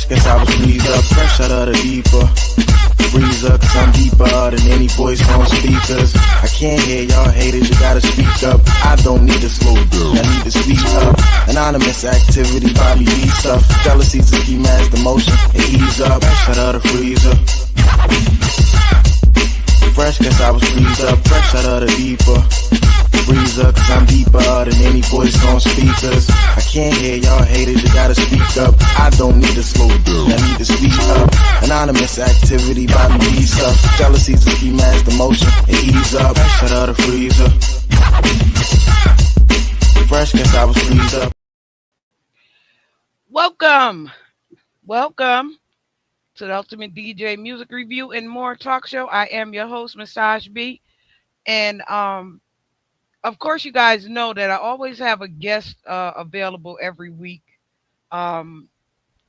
guess I was freezed up, fresh out of the deeper freezer, cause I'm deeper than any voice on speakers. I can't hear y'all haters, you gotta speak up. I don't need to slow down, I need to speak up. Anonymous activity, Bobby B stuff. Jealousy's a key mask, the motion, and ease up. Fresh out of the freezer. Fresh, guess I was freezed up, fresh out of the deeper freezer, cause I'm deeper than any voice on speakers. I can't hear y'all haters, you gotta speak up. I don't need to slow down, I need to speak up. Anonymous activity, Bobby B stuff. Jealousy's a key mask, the motion, and ease up. Fresh out of the freezer. Fresh, guess I was freezed up. Welcome to the Ultimate DJ Music Review and More Talk Show. I am your host, Massage B. And of course, you guys know that I always have a guest available every week.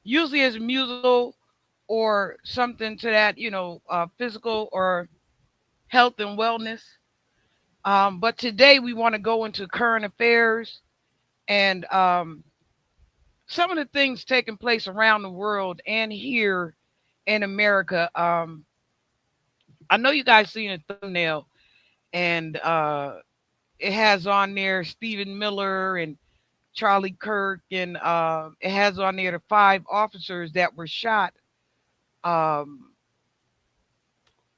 Usually it's musical or something to that, physical or health and wellness. But today we want to go into current affairs and some of the things taking place around the world and here in America. I know you guys seen a thumbnail, and it has on there Stephen Miller and Charlie Kirk, and it has on there the 5 officers that were shot.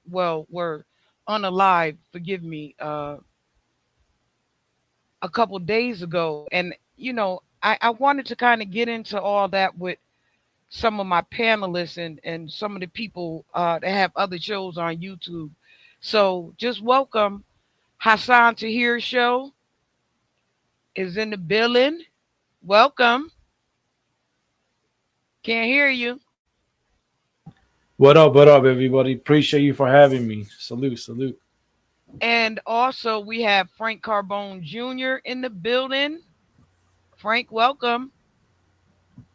Were unalive. Forgive me. A couple days ago, and I wanted to kind of get into all that with some of my panelists and some of the people that have other shows on YouTube. So just welcome HASSAN TAHIR show is in the building. Welcome. Can't hear you. What up, everybody? Appreciate you for having me. Salute. And also we have Frank Carbone Jr. in the building. Frank, welcome.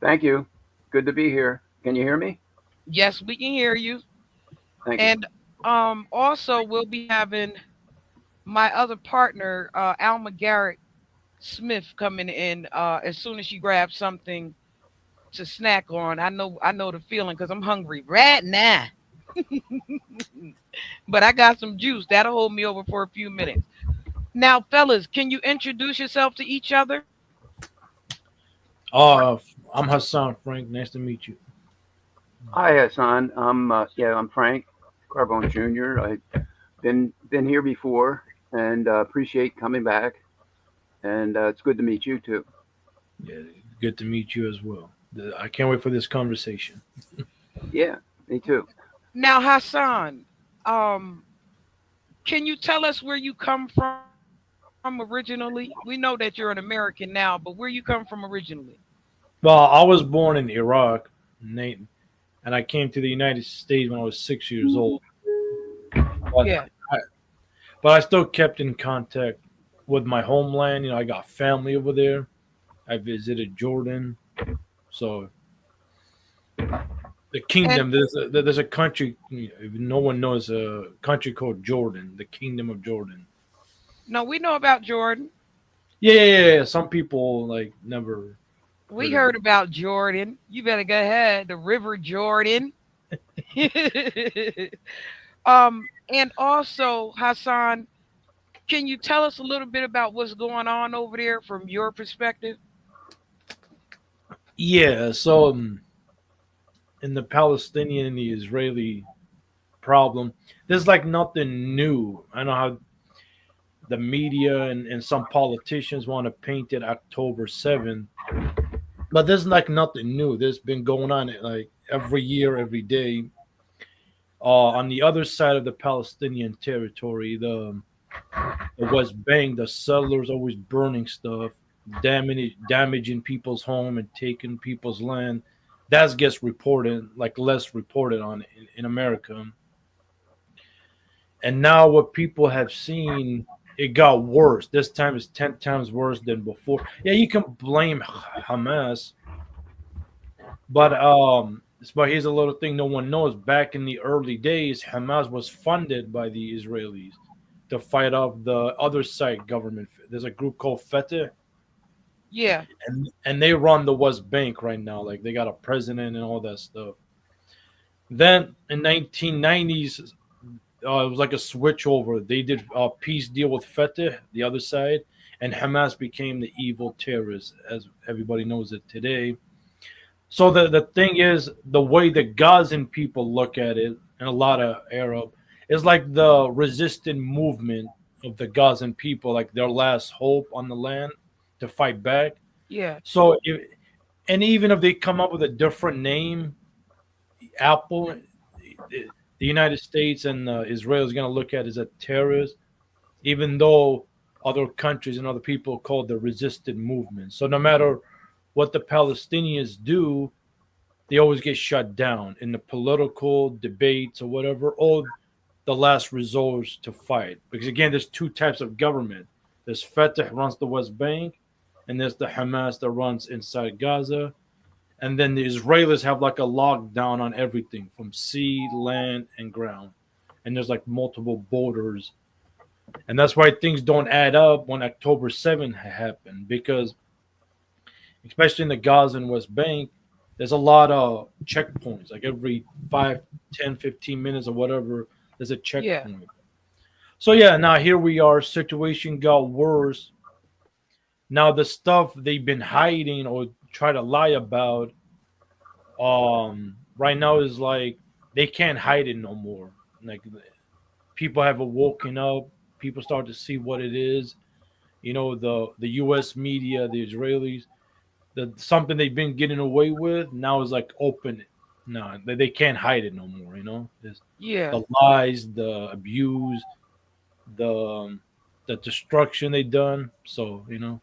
Thank you. Good to be here. Can you hear me? Yes, we can hear you. Thank you. And also we'll be having my other partner, Alma Garrett Smith, coming in as soon as she grabs something to snack on. I know the feeling because I'm hungry right now. But I got some juice that'll hold me over for a few minutes. Now, fellas, can you introduce yourself to each other? I'm Hassan, Frank. Nice to meet you. Hi, Hassan. I'm Frank Carbone Jr. I've been here before and appreciate coming back. And it's good to meet you too. Yeah, good to meet you as well. I can't wait for this conversation. Yeah, me too. Now, Hassan, can you tell us where you come from originally? We know that you're an American now, but where you come from originally? Well, I was born in Iraq, and I came to the United States when I was 6 years old. But I still kept in contact with my homeland. I got family over there. I visited Jordan. So the kingdom, there's a country, no one knows, a country called Jordan, the Kingdom of Jordan. No, we know about Jordan. Yeah. Some people never. We heard about Jordan. You better go ahead. The River Jordan. And also, Hassan, can you tell us a little bit about what's going on over there from your perspective? Yeah, so in the Palestinian and the Israeli problem, there's nothing new. I know how the media and some politicians want to paint it October 7th. But there's nothing new. There's been going on every year, every day. On the other side of the Palestinian territory, the West Bank, the settlers always burning stuff, damaging people's home and taking people's land. That gets reported, less reported on in America. And now what people have seen, it got worse. This time it's 10 times worse than before. Yeah, you can blame Hamas, but here's a little thing no one knows. Back in the early days, Hamas was funded by the Israelis to fight off the other side government. There's a group called Fatah. Yeah. and they run the West Bank right now. Like they got a president and all that stuff. Then in 1990s, it was like a switch over. They did a peace deal with Fatah, the other side, and Hamas became the evil terrorists, as everybody knows it today. So the thing is, the way the Gazan people look at it, and a lot of Arab, is like the resistant movement of the Gazan people, like their last hope on the land to fight back. Yeah. So, and even if they come up with a different name, Apple, the United States and Israel is going to look at it as a terrorist, even though other countries and other people call it the resistant movement. So no matter what the Palestinians do, they always get shut down in the political debates or whatever, or the last resort to fight. Because again, there's two types of government. There's Fatah runs the West Bank, and there's the Hamas that runs inside Gaza. And then the Israelis have like a lockdown on everything from sea, land, and ground. And there's like multiple borders. And that's why things don't add up when October 7th happened, because especially in the Gaza and West Bank, there's a lot of checkpoints. Like every 5, 10, 15 minutes or whatever, there's a Yeah. checkpoint. So yeah, now here we are. Situation got worse. Now the stuff they've been hiding or try to lie about, right now is like they can't hide it no more. Like people have awoken up. People start to see what it is. You know, the U.S. media, the Israelis, the something they've been getting away with now is like open. No, they can't hide it no more. You know, there's Yeah. the lies, the abuse, the the destruction they done. So you know,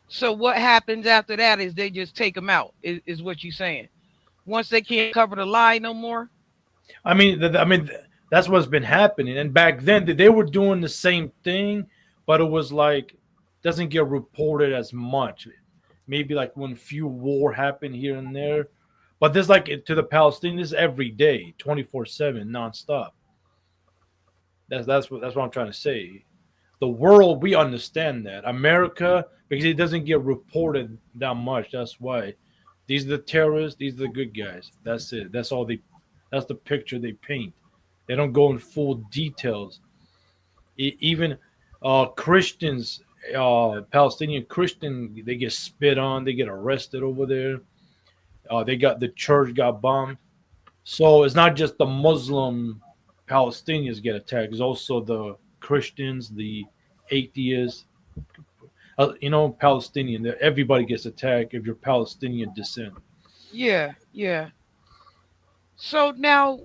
So what happens after that is they just take them out. Is what you saying? Once they can't cover the lie no more. that's what's been happening. And back then, they were doing the same thing, but it was like doesn't get reported as much. Maybe like when few war happened here and there, but there's like to the Palestinians every day, 24/7, nonstop. That's what I'm trying to say. The world, we understand that. America, because it doesn't get reported that much. That's why these are the terrorists. These are the good guys. That's it. That's all they. That's the picture they paint. They don't go in full details. Even Christians, Palestinian Christian, they get spit on. They get arrested over there. They got the church got bombed. So it's not just the Muslim Palestinians get attacked. It's also the Christians, the atheists. Palestinian. Everybody gets attacked if you're Palestinian descent. Yeah. Yeah. So now,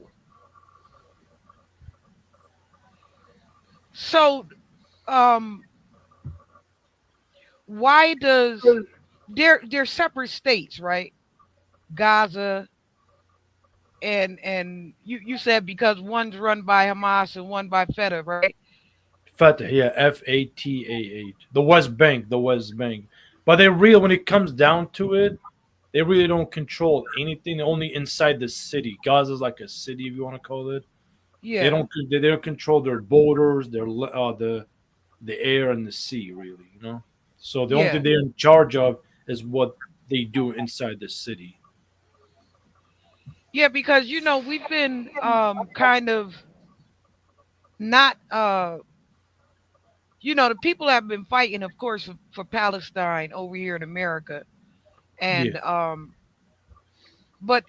so um, why does they're separate states, right? Gaza and you said because one's run by Hamas and one by Fatah, right? Fatah, yeah, Fatah. The West Bank. But they really, when it comes down to it, they really don't control anything. Only inside the city. Gaza's like a city, if you want to call it. They Yeah. don't. They don't control their borders, the air and the sea, really. You know. So the only thing Yeah. they're in charge of is what they do inside the city. Yeah, because we've been kind of not the people have been fighting, of course, for Palestine over here in America. Yeah. And but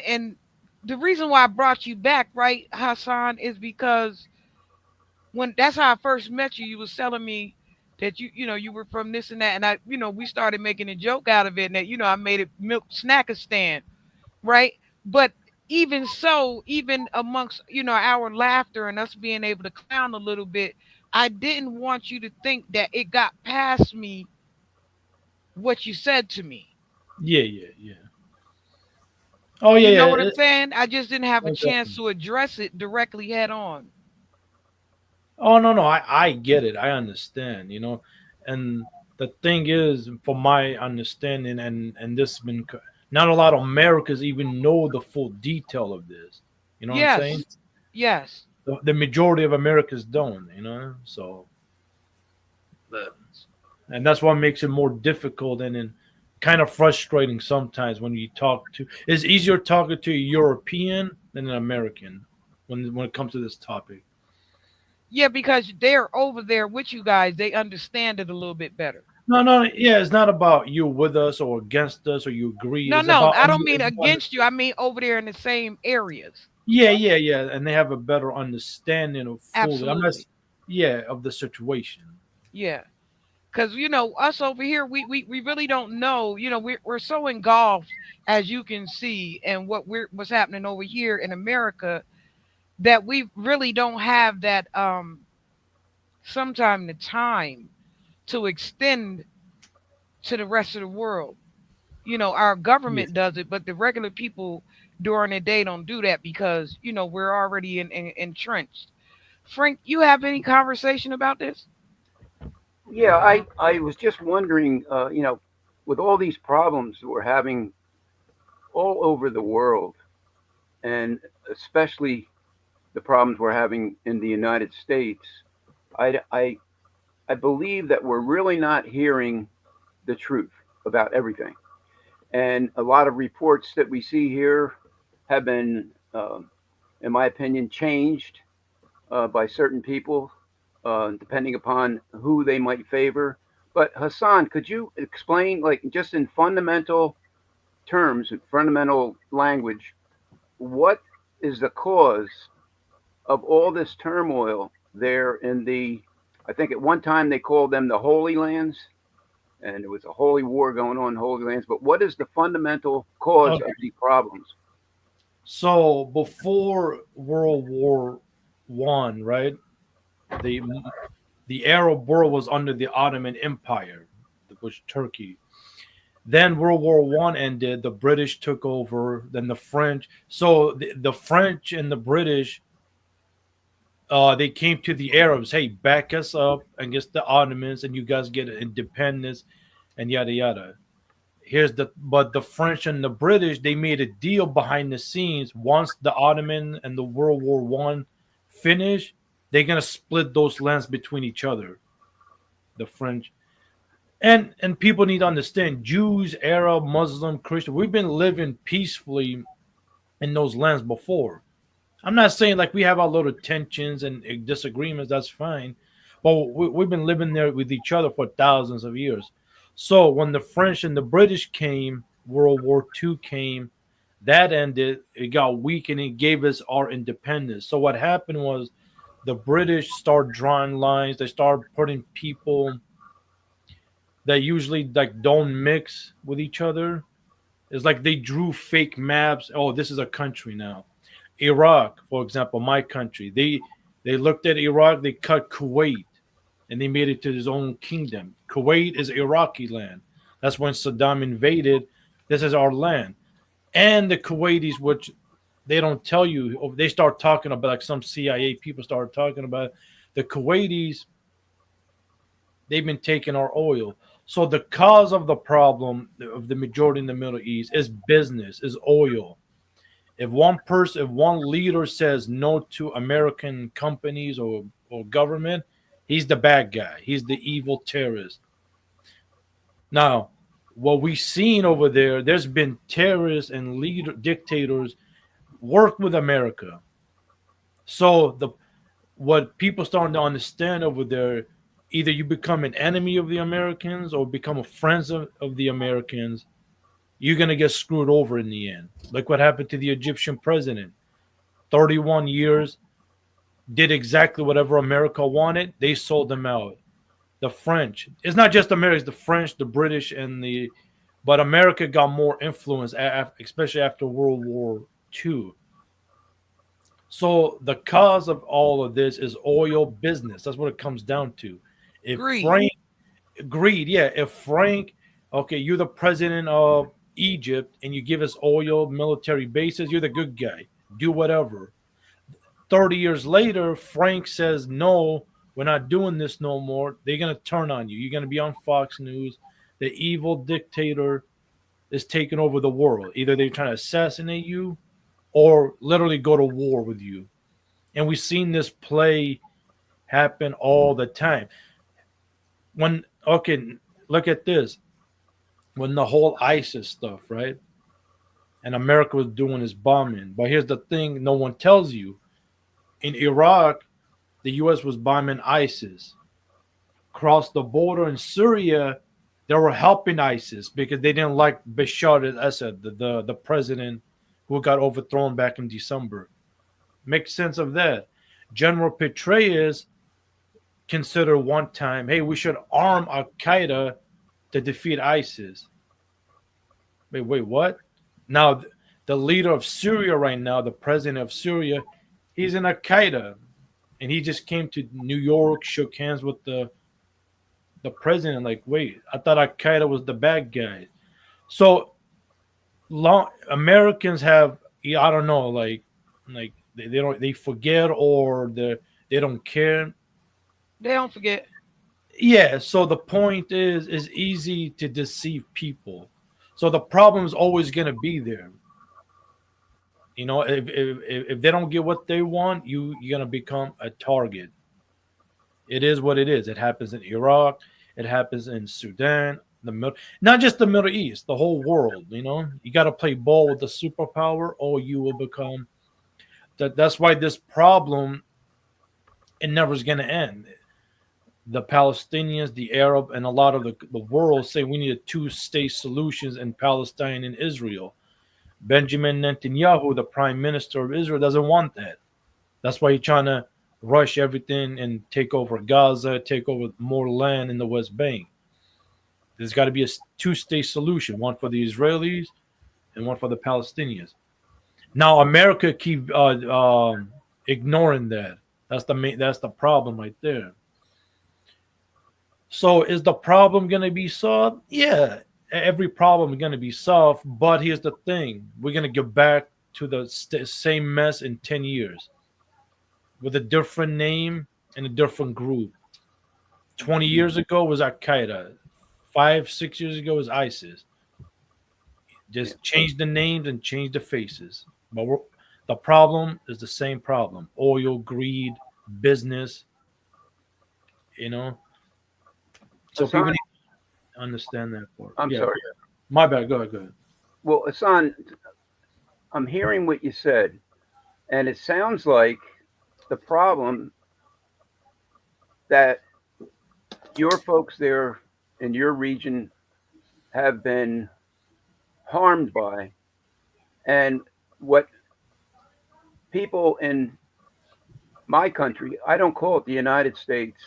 and the reason why I brought you back, right, Hassan, is because when that's how I first met you, you was telling me that you were from this and that, and we started making a joke out of it, and that I made it milk snackistan, right? But even so, even amongst our laughter and us being able to clown a little bit, I didn't want you to think that it got past me what you said to me. Yeah. Yeah. Yeah. Oh yeah. You Yeah. know what I'm saying? I just didn't have a Oh, chance definitely. to address it directly head on. Oh no, no, I get it. I understand. And the thing is, from my understanding, and this has been not a lot of Americans even know the full detail of this. You know what I'm saying? Yes. Yes. The majority of Americans don't. So, but, and that's what makes it more difficult and then kind of frustrating sometimes when you talk to. It's easier talking to a European than an American when it comes to this topic. Yeah, because they're over there with you guys. They understand it a little bit better. No, no, yeah, it's not about you with us or against us or you agree. No, It's no, about I don't mean it's about against you. I mean over there in the same areas. yeah, yeah, yeah, and they have a better understanding of fully. I'm not, Absolutely. yeah, of the situation. Yeah. Because, us over here, we really don't know. We're so engulfed, as you can see, and what's happening over here in America, that we really don't have that sometime the time to extend to the rest of the world. Our Yes. government does it, but the regular people during the day don't do that because we're already entrenched. Frank, you have any conversation about this? Yeah, I was just wondering, with all these problems that we're having all over the world, and especially the problems we're having in the United States, I, I, I believe that we're really not hearing the truth about everything. And a lot of reports that we see here have been, in my opinion, changed by certain people, depending upon who they might favor. But Hassan, could you explain, like, just in fundamental terms, in fundamental language, what is the cause of all this turmoil there in the? I think at one time they called them the Holy Lands, and there was a holy war going on in Holy Lands. But what is the fundamental cause of Okay. these problems? So before World War I, right? The the Arab world was under the Ottoman Empire, which Turkey. Then World War I ended. The British took over. Then the French. So the French and the British, they came to the Arabs. Hey, back us up against the Ottomans, and you guys get independence, and yada yada. Here's the but the French and the British, they made a deal behind the scenes. Once the Ottoman and the World War I finish, they're gonna split those lands between each other. The French and people need to understand Jews, Arab, Muslim, Christian. We've been living peacefully in those lands before. I'm not saying like we have our little tensions and disagreements. That's fine, but we've been living there with each other for thousands of years. So when the French and the British came, World War II came, that ended. It got weak and it gave us our independence. So what happened was the British started drawing lines. They started putting people that usually like don't mix with each other. It's like they drew fake maps. Oh, this is a country now. Iraq, for example, my country. They looked at Iraq, they cut Kuwait, and they made it to his own kingdom. Kuwait is Iraqi land. That's when Saddam invaded. This is our land. And the Kuwaitis, which they don't tell you, they start talking about like some CIA people started talking about the Kuwaitis, they've been taking our oil. So the cause of the problem of the majority in the Middle East is business, is oil. If one leader says no to American companies or government, he's the bad guy. He's the evil terrorist. Now, what we've seen over there, there's been terrorists and leader dictators work with America. So the what people starting to understand over there, either you become an enemy of the Americans or become a friends of the Americans, you're gonna get screwed over in the end. Like what happened to the Egyptian president. 31 years, did exactly whatever America wanted. They sold them out. The French. It's not just America, it's the French, the British, and the. But America got more influence, especially after World War II. So the cause of all of this is oil business. That's what it comes down to. If Greed. Frank Greed, yeah. If Frank, okay, you're the president of Egypt and you give us oil military bases, you're the good guy. Do whatever. 30 years later, Frank says, no, we're not doing this no more. They're going to turn on you. You're going to be on Fox News. The evil dictator is taking over the world. Either they're trying to assassinate you or literally go to war with you. And we've seen this play happen all the time. When Okay, look at this. When the whole ISIS stuff, right? And America was doing his bombing. But here's the thing no one tells you. In Iraq, the US was bombing ISIS. Across the border in Syria, they were helping ISIS because they didn't like Bashar al-Assad, the president who got overthrown back in December. Make sense of that. General Petraeus considered one time, hey, we should arm Al Qaeda to defeat ISIS. Wait, what? Now, the leader of Syria right now, the president of Syria, he's in Al Qaeda, and he just came to New York, shook hands with the president. Like, wait, I thought Al Qaeda was the bad guy. So, long Americans have, yeah, I don't know, like they don't they forget or they don't care. They don't forget. Yeah. So the point is easy to deceive people. So the problem is always going to be there. If they don't get what they want, you're gonna become a target. It is what it is. It happens in Iraq. It happens in Sudan. Not just the Middle East, the whole world. You got to play ball with the superpower, or you will become that. That's why this problem it never is going to end. The Palestinians, the Arab, and a lot of the world say we need a two-state solutions in Palestine and Israel. Benjamin Netanyahu, the prime minister of Israel, doesn't want that. That's why he's trying to rush everything and take over Gaza, take over more land in the West Bank. There's got to be a two-state solution, one for the Israelis and one for the Palestinians. Now, America keep ignoring that. That's the problem right there. So, is the problem going to be solved? Yeah, every problem is going to be solved. But here's the thing: we're going to get back to the same mess in 10 years with a different name and a different group. 20 years ago was Al Qaeda. 5, 6 years ago was ISIS. Just change the names and change the faces. But the problem is the same problem: oil, greed, business. So people Hassan, need to understand that part. I'm Yeah, sorry. my bad. Go ahead. Go ahead. Well, Hassan, I'm hearing what you said, and it sounds like the problem that your folks there in your region have been harmed by, and what people in my country, I don't call it the United States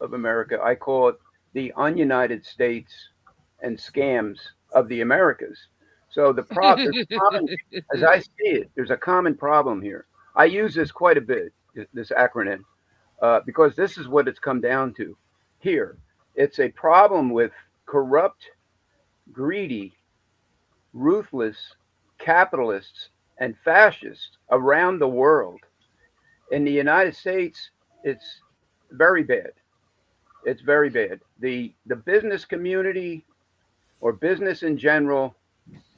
of America, I call it the ununited states and scams of the Americas. So there's a common, as I see it, there's a common problem here. I use this quite a bit, this acronym, because this is what it's come down to here. It's a problem with corrupt, greedy, ruthless capitalists and fascists around the world. In the United States, it's very bad. It's very bad. The business community or business in general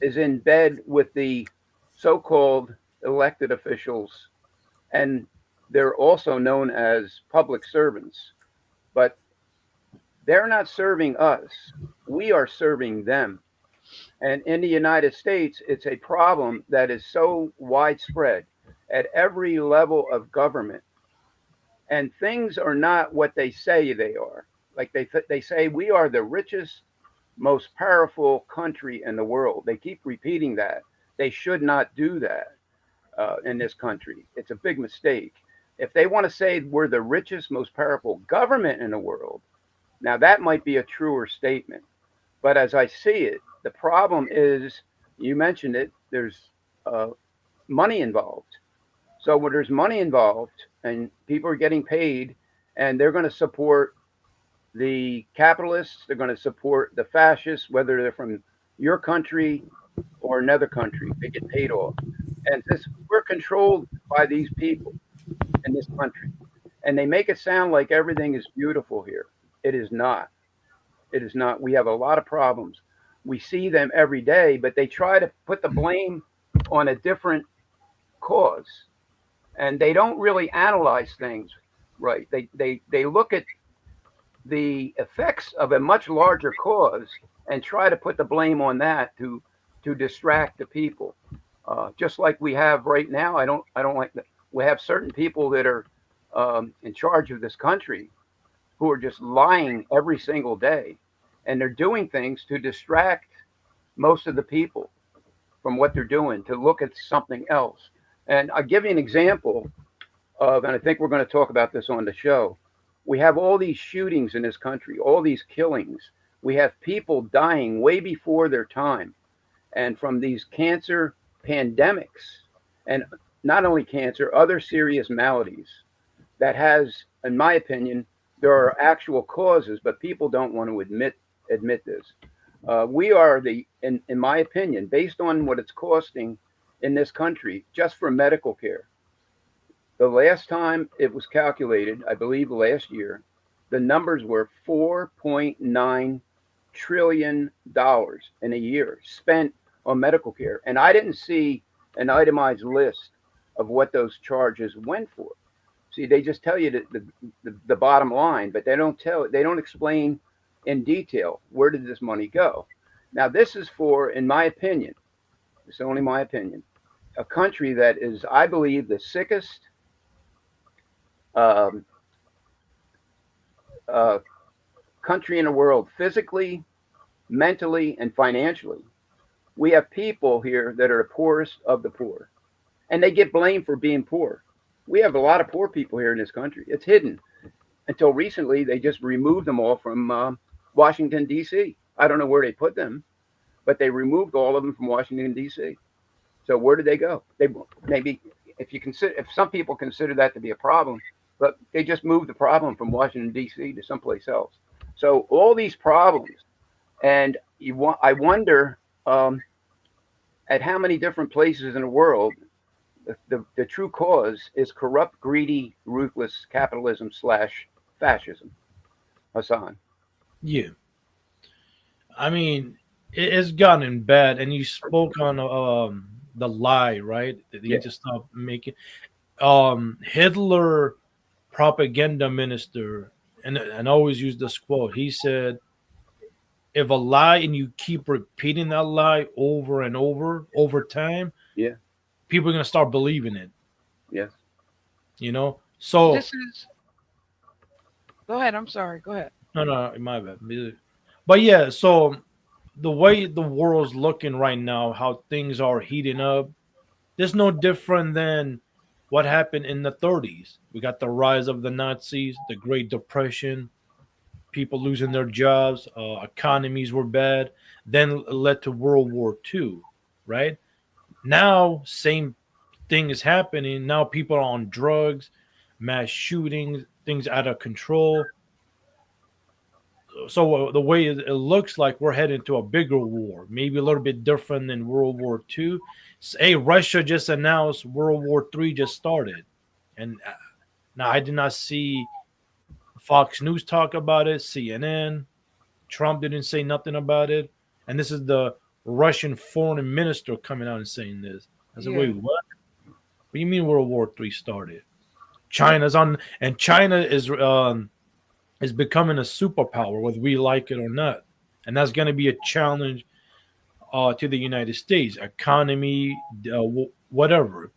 is in bed with the so-called elected officials, and they're also known as public servants. But they're not serving us. We are serving them. And in the United States, it's a problem that is so widespread at every level of government. And things are not what they say they are. Like they say, we are the richest, most powerful country in the world. They keep repeating that. They should not do that in this country. It's a big mistake. If they want to say we're the richest, most powerful government in the world, now that might be a truer statement. But as I see it, the problem is, you mentioned it, there's money involved. So when there's money involved and people are getting paid and they're going to support the capitalists, they're going to support the fascists, whether they're from your country or another country, they get paid off. And we're controlled by these people in this country. And they make it sound like everything is beautiful here. It is not. It is not. We have a lot of problems. We see them every day, but they try to put the blame on a different cause. And they don't really analyze things right. They look at the effects of a much larger cause and try to put the blame on that to distract the people. Just like we have right now, I don't like that. We have certain people that are in charge of this country who are just lying every single day, and they're doing things to distract most of the people from what they're doing to look at something else. And I'll give you an example of, and I think we're going to talk about this on the show. We have all these shootings in this country, all these killings. We have people dying way before their time, and from these cancer pandemics, and not only cancer, other serious maladies that has, in my opinion, there are actual causes, but people don't want to admit this. We are in my opinion, based on what it's costing in this country just for medical care. The last time it was calculated, I believe last year, the numbers were $4.9 trillion in a year spent on medical care. And I didn't see an itemized list of what those charges went for. See, they just tell you the bottom line, but they don't explain in detail where did this money go. Now, this is for, in my opinion, it's only my opinion, a country that is, I believe, the sickest um, uh, country in the world, physically, mentally, and financially. We have people here that are the poorest of the poor, and they get blamed for being poor. We have a lot of poor people here in this country. It's hidden. Until recently, they just removed them all from Washington, D.C. I don't know where they put them, but they removed all of them from Washington, D.C. So where did they go? They maybe, if some people consider that to be a problem, but they just moved the problem from Washington, D.C. to someplace else. So all these problems, and I wonder at how many different places in the world the true cause is corrupt, greedy, ruthless capitalism slash fascism. Hassan. Yeah, I mean, it's gotten bad, and you spoke on the lie, right? That you Yeah. need to stop making. Hitler propaganda minister, and I always use this quote. He said, "If a lie and you keep repeating that lie over and over time, Yeah. people are gonna start believing it." Yes. You know. So This is. Go ahead. I'm sorry. Go ahead. no, no, my bad. But yeah, so the way the world's looking right now, how things are heating up, there's no different than what happened in the 30s. We got the rise of the Nazis, the Great Depression, people losing their jobs, economies were bad, then led to World War II, right? Now, same thing is happening. Now people are on drugs, mass shootings, things out of control. So the way it looks like we're heading to a bigger war, maybe a little bit different than World War II. Hey, Russia just announced World War III just started, and now I did not see Fox News talk about it, CNN. Trump didn't say nothing about it, and this is the Russian foreign minister coming out and saying this. I said, Yeah. wait, what? What do you mean World War III started? China's on, and China is becoming a superpower, whether we like it or not. And that's going to be a challenge to the United States economy, whatever.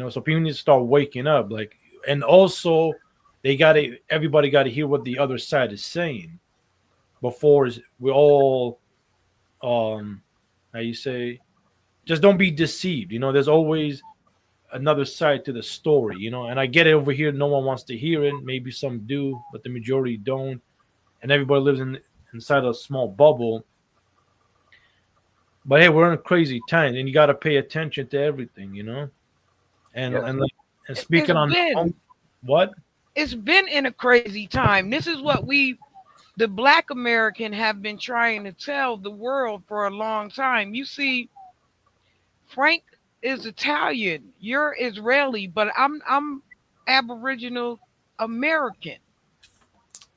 So people need to start waking up. Like, and also they got to everybody got to hear what the other side is saying before we all how you say, just don't be deceived. There's always another side to the story. And I get it over here. No one wants to hear it. Maybe some do, but the majority don't. And everybody lives inside a small bubble. But hey, we're in a crazy time, and you got to pay attention to everything. And Yes. and It's speaking on been. what? It's been in a crazy time. This is what the Black American, have been trying to tell the world for a long time. You see, Frank is Italian. You're Israeli, but I'm Aboriginal American.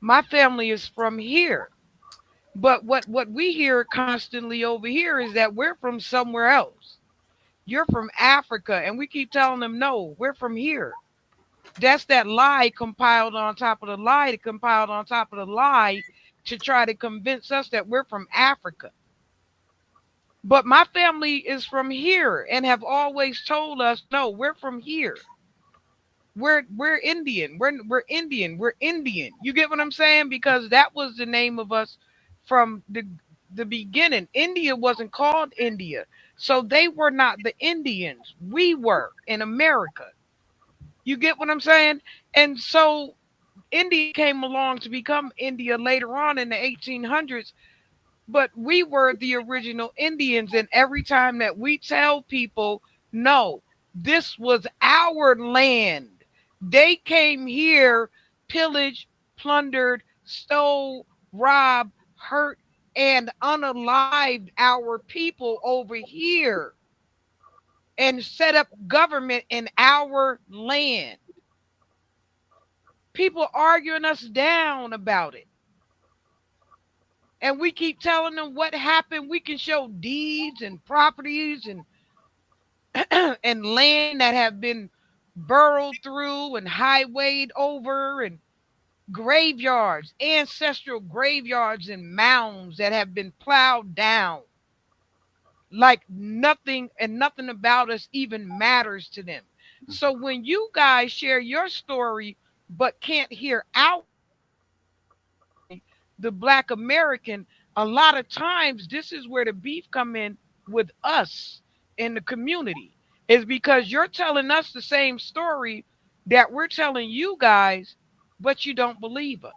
My family is from here. But what we hear constantly over here is that we're from somewhere else. You're from Africa, and we keep telling them no, we're from here. That's that lie compiled on top of the lie, to compiled on top of the lie, to try to convince us that we're from Africa. But my family is from here and have always told us, no, we're from here. We're Indian. We're Indian. We're Indian. You get what I'm saying? Because that was the name of us from the beginning. India wasn't called India. So they were not the Indians. We were in America. You get what I'm saying? And so India came along to become India later on in the 1800s, but we were the original Indians. And every time that we tell people, no, this was our land, they came here, pillaged, plundered, stole, robbed, hurt, and unalived our people over here and set up government in our land. People arguing us down about it. And we keep telling them what happened. We can show deeds and properties and and land that have been burrowed through and highwayed over, and graveyards, ancestral graveyards and mounds that have been plowed down like nothing, and nothing about us even matters to them. So when you guys share your story but can't hear our, the Black American, a lot of times this is where the beef come in with us in the community, is because you're telling us the same story that we're telling you guys, but you don't believe us.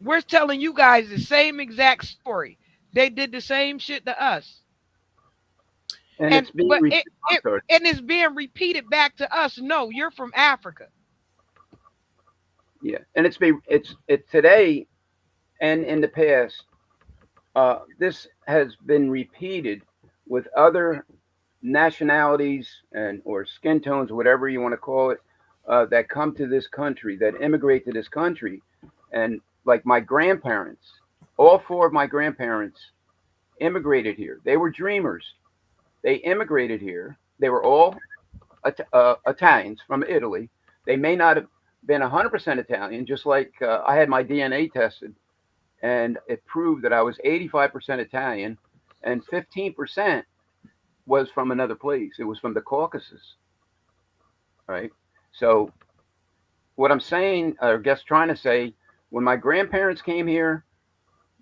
We're telling you guys the same exact story. They did the same shit to us. And And it's being but repeated. I'm sorry. and it's being repeated back to us. No, you're from Africa. Yeah, and it's today and in the past. This has been repeated with other nationalities and or skin tones, whatever you want to call it, that come to this country, that immigrate to this country, and like my grandparents, all four of my grandparents immigrated here. They were dreamers. They immigrated here. They were all Italians from Italy. They may not have been 100% Italian, just like I had my DNA tested, and it proved that I was 85% Italian, and 15% was from another place. It was from the Caucasus, right? So what I'm saying, or I guess trying to say, when my grandparents came here,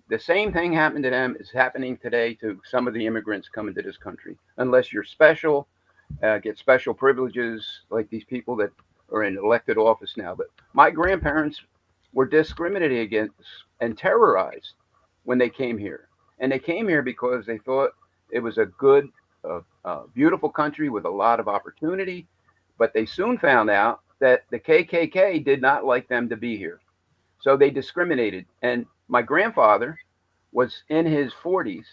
the same thing happened to them is happening today to some of the immigrants coming to this country. Unless you're special, get special privileges, like these people that are in elected office now. But my grandparents were discriminated against and terrorized when they came here. And they came here because they thought it was a good, beautiful country with a lot of opportunity. But they soon found out that the KKK did not like them to be here. So they discriminated. And my grandfather was in his 40s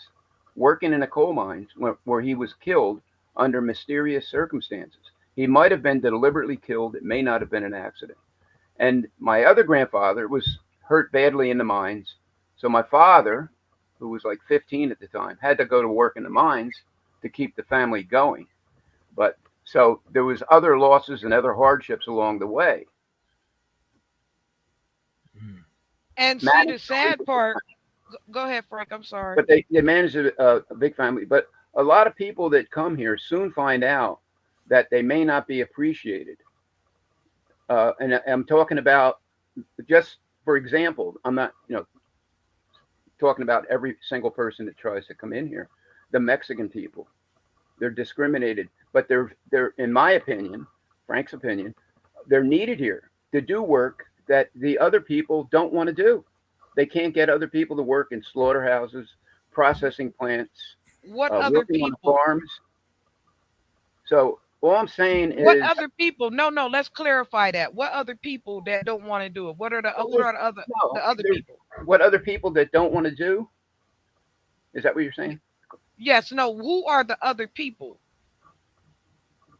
working in a coal mine where he was killed under mysterious circumstances. He might have been deliberately killed. It may not have been an accident. And my other grandfather was hurt badly in the mines. So my father, who was like 15 at the time, had to go to work in the mines to keep the family going. But so there was other losses and other hardships along the way. And see, the Managed to raise sad part. Go ahead, Frank. I'm sorry. but they managed a big family. But a lot of people that come here soon find out that they may not be appreciated. And I'm talking about, just for example, I'm not, talking about every single person that tries to come in here. The Mexican people, they're discriminated, but they're in my opinion, Frank's opinion, they're needed here to do work that the other people don't want to do. They can't get other people to work in slaughterhouses, processing plants, What other working on people? farms. So all I'm saying What is, other people? No, no. Let's clarify that. What other people that don't want to do it? What are the well, who are the no, other people? what other people that don't want to do? Is that what you're saying? Yes, no. Who are the other people?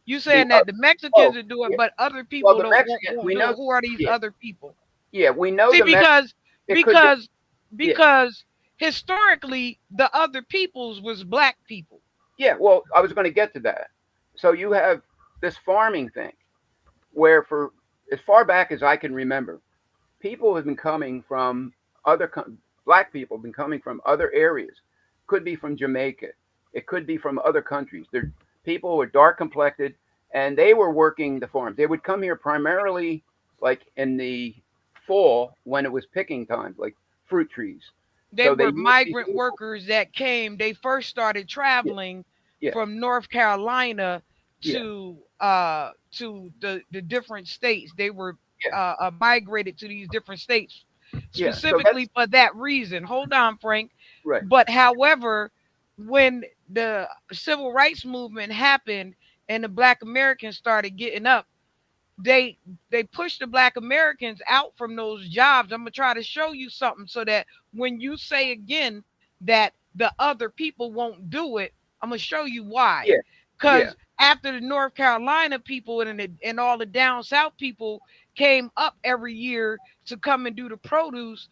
You The saying that the Mexicans oh are doing, yeah, but other well people the don't Mexicans won't we do it. know, Who are these yeah, other people? yeah, we know See, the Mex. It could be, because yeah, because historically the other peoples was black people. yeah. Well, I was going to get to that. So you have this farming thing. where for as far back as I can remember, people have been coming from black people have been coming from other areas. Could be from Jamaica. It could be from other countries. They're people who are dark complected, and they were working the farms. They would come here primarily like in the fall when it was picking time, like fruit trees. They So they were used these migrant people. workers that came. They first started Yeah, traveling yeah, from North Carolina yeah, to the different states. They were yeah, migrated to these different states yeah. So that's specifically for that reason. Hold on, Frank. right. But however, when the civil rights movement happened and the Black Americans started getting up, they they push the Black Americans out from those jobs. I'm gonna try to show you something so that when you say again that the other people won't do it, I'm gonna show you why. Yeah, yeah, Because after the North Carolina people and all the down south people came up every year to come and do the produce,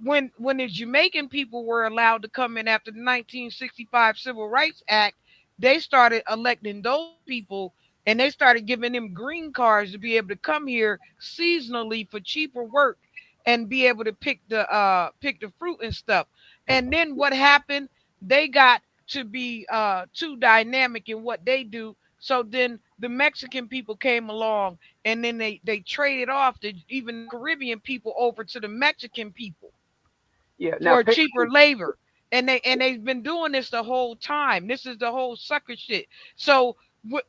when the Jamaican people were allowed to come in after the 1965 Civil Rights Act, they started electing those people and they started giving them green cards to be able to come here seasonally for cheaper work and be able to pick the fruit and stuff. And then what happened? They got to be too dynamic in what they do. So then the Mexican people came along and then they traded off the even the Caribbean people over to the Mexican people yeah. Now for cheaper picking. labor. And they've been doing this the whole time. This is the whole sucker shit. So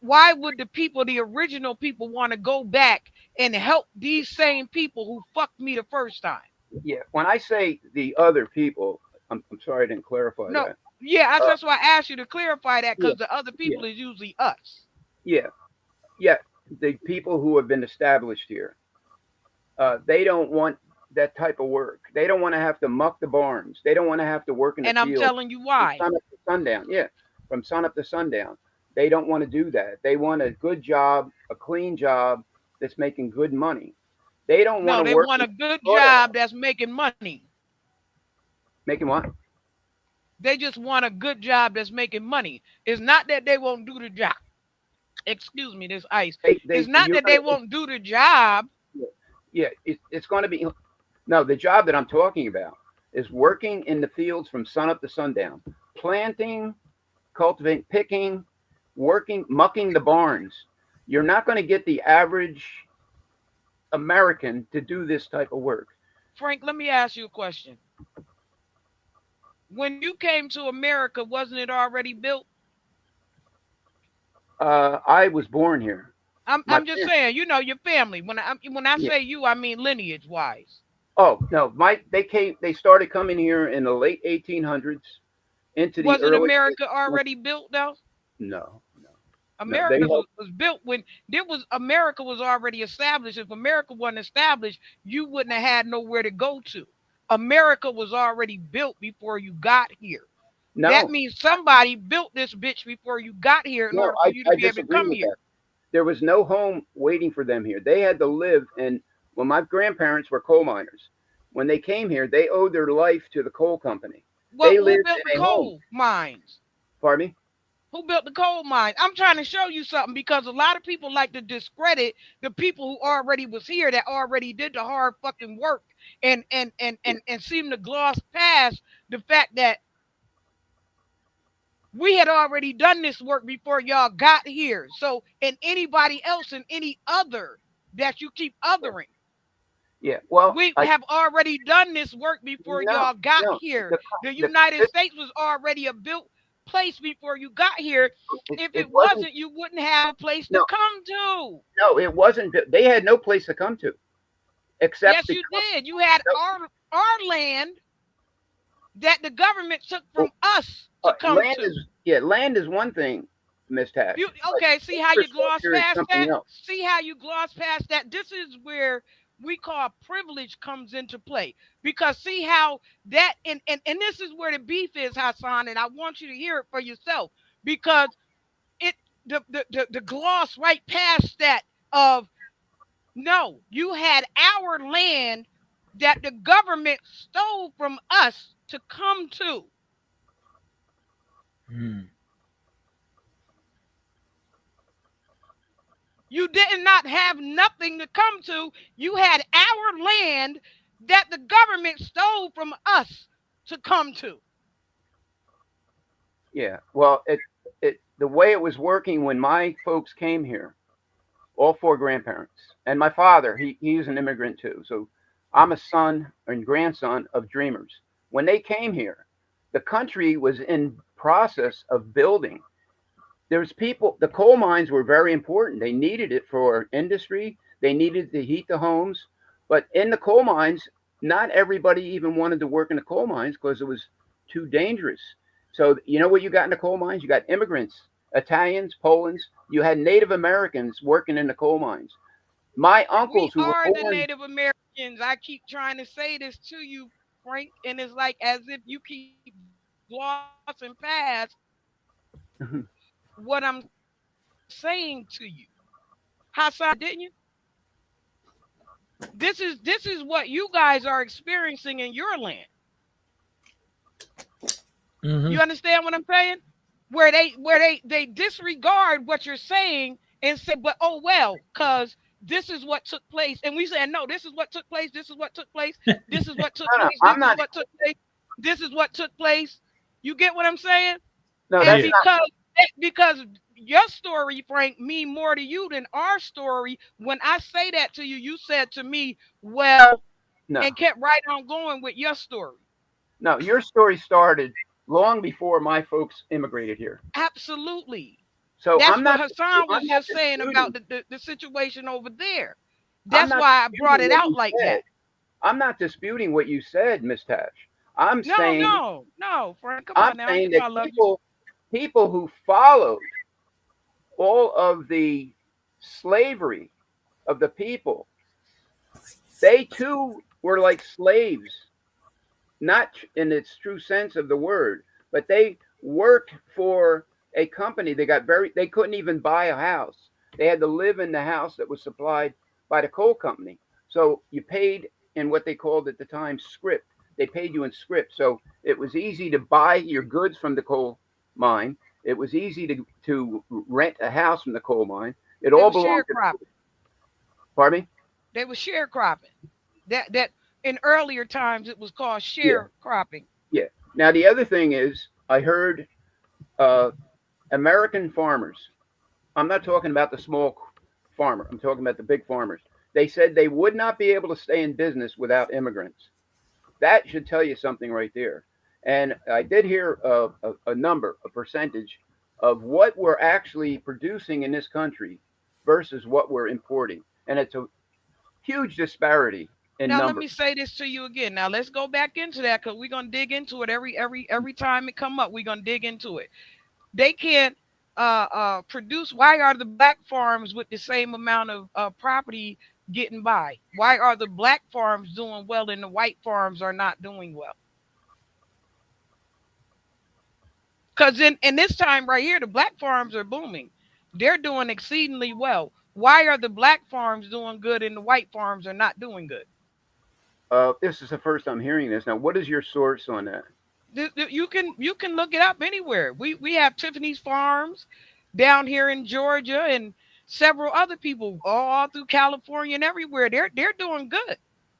why would the people, the original people, want to go back and help these same people who fucked me the first time? Yeah, when I say the other people, I'm sorry I didn't clarify No, that. yeah, Uh, that's why I asked you to clarify that yeah, because the other yeah, people is usually us. yeah, yeah. The people who have been established here, they don't want that type of work. They don't want to have to muck the barns. They don't want to have to work in the And I'm field telling you from why. sun up to sundown. Yeah, from sun up to sundown. They don't want to do that. They want a good job, a clean job that's making good money. They don't want No, to they work want in a good soil. job that's making money. Making what? They just want a good job that's making money. It's not that they won't do the job. Excuse me, this ice. It's not You're that they gonna, won't do the job. yeah, it's going to be. No, the job that I'm talking about is working in the fields from sun up to sundown, planting, cultivating, picking, working, mucking the barns. You're not going to get the average American to do this type of work. Frank, let me ask you a question. When you came to America, wasn't it already built? I was born here. My I'm just parents, saying, you know, your family. When I yeah. say you, I mean lineage wise. Oh no, they started coming here in the late 1800s into the Wasn't early. America already built though? No, no, no. They America helped. was built when there was America was already established. If America wasn't established, you wouldn't have had nowhere to go to. America was already built before you got here. That No, means somebody built this bitch before you got here in no, order for you to I be able to disagree come with that. here. There was no home waiting for them here. They had to live. And when my grandparents were coal miners, when they came here, they owed their life to the coal company. Well, They who lived built the in a home. coal mines? Pardon me? Who built the coal mines? I'm trying to show you something because a lot of people like to discredit the people who already was here that already did the hard fucking work and seem to gloss past the fact that we had already done this work before y'all got here. So, and anybody else and any other that you keep othering, Yeah. Well, we I have already done this work before no, y'all got no. here. The The the United this, States was already a built place before you got here. If it it wasn't. wasn't, you wouldn't have a place to No, come to. no, it wasn't. They had no place to come to except Yes, the you did. You had no, our land that the government took well, from us to come land to. is yeah, land is one thing, Miss Tash. You But okay? See how you gloss infrastructure is past something that? else. See how you gloss past that? This is where we call privilege comes into play. Because see how that and this is where the beef is, Hassan, and I want you to hear it for yourself. Because it the gloss right past that of no, you had our land that the government stole from us to come to. Hmm. You did not have nothing to come to. You had our land that the government stole from us to come to. Yeah. Well, it the way it was working when my folks came here, all four grandparents, and my father, he was an immigrant too. So I'm a son and grandson of dreamers. When they came here, the country was in process of building. There's people, the coal mines were very important. They needed it for industry. They needed to heat the homes. But in the coal mines, not everybody even wanted to work in the coal mines because it was too dangerous. So you know what you got in the coal mines? You got immigrants, Italians, Poland's. You had Native Americans working in the coal mines. My We uncles who were are the born, Native Americans. I keep trying to say this to you, Frank, and it's like as if you keep glossing past what I'm saying to you. Hassan, didn't you? This is what you guys are experiencing in your land. Hmm. You understand what I'm saying? Where they disregard what you're saying and say, but oh well, because this is what took place. And we said, no, this is what took place, this is what took place, this is what took no, no, place, I'm this is not, what took place, this is what took place. You get what I'm saying? no, And that's Yeah. not, because your story, Frank, mean more to you than our story. When I say that to you, you said to me, well, no, and kept right on going with your story. no. Your story started long before my folks immigrated here. Absolutely. So That's what Hassan was just saying about the situation over there. I'm That's not why I brought disputing it what out you like said. that. I'm not disputing what you said, Miss Tash. I'm No, saying no, no, Frank, come I'm on now. You saying know that I love you. people who followed all of the slavery of the people, they too were like slaves, not in its true sense of the word, but they worked for a company. They couldn't even buy a house. They had to live in the house that was supplied by the coal company. So you paid in what they called at the time script. They paid you in script. So it was easy to buy your goods from the coal mine. It was easy to rent a house from the coal mine. It They all were belonged to the, sharecropping. pardon me? They were sharecropping. That in earlier times it was called Yeah, sharecropping. yeah. Now the other thing is I heard uh, American farmers. I'm not talking about the small farmer. I'm talking about the big farmers. They said they would not be able to stay in business without immigrants. That should tell you something right there. And I did hear a number, a percentage of what we're actually producing in this country versus what we're importing. And it's a huge disparity in Now let numbers. me say this to you again. Now let's go back into that because we're gonna dig into it every time it come up. We're gonna dig into it. They can't produce. Why are the black farms with the same amount of property getting by? Why are the black farms doing well and the white farms are not doing well? Because in this time right here, the black farms are booming. They're doing exceedingly well. Why are the black farms doing good and the white farms are not doing good? This is the first I'm hearing this. Now, what is your source on that? You can look it up anywhere. We have Tiffany's Farms down here in Georgia and several other people all through California and everywhere. They're doing good.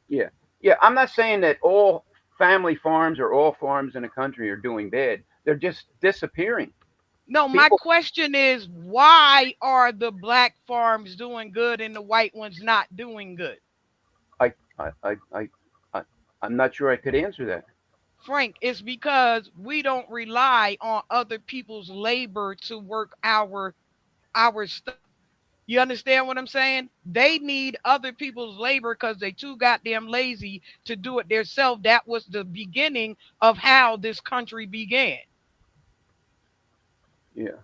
Yeah. Yeah. I'm not saying that all family farms or all farms in the country are doing bad. They're just disappearing. No, my People, question is why are the black farms doing good and the white ones not doing good? I, I, I, I, I'm not sure I could answer that. Frank, it's because we don't rely on other people's labor to work our stuff. You understand what I'm saying? They need other people's labor because they too goddamn lazy to do it themselves. That was the beginning of how this country began. Yeah.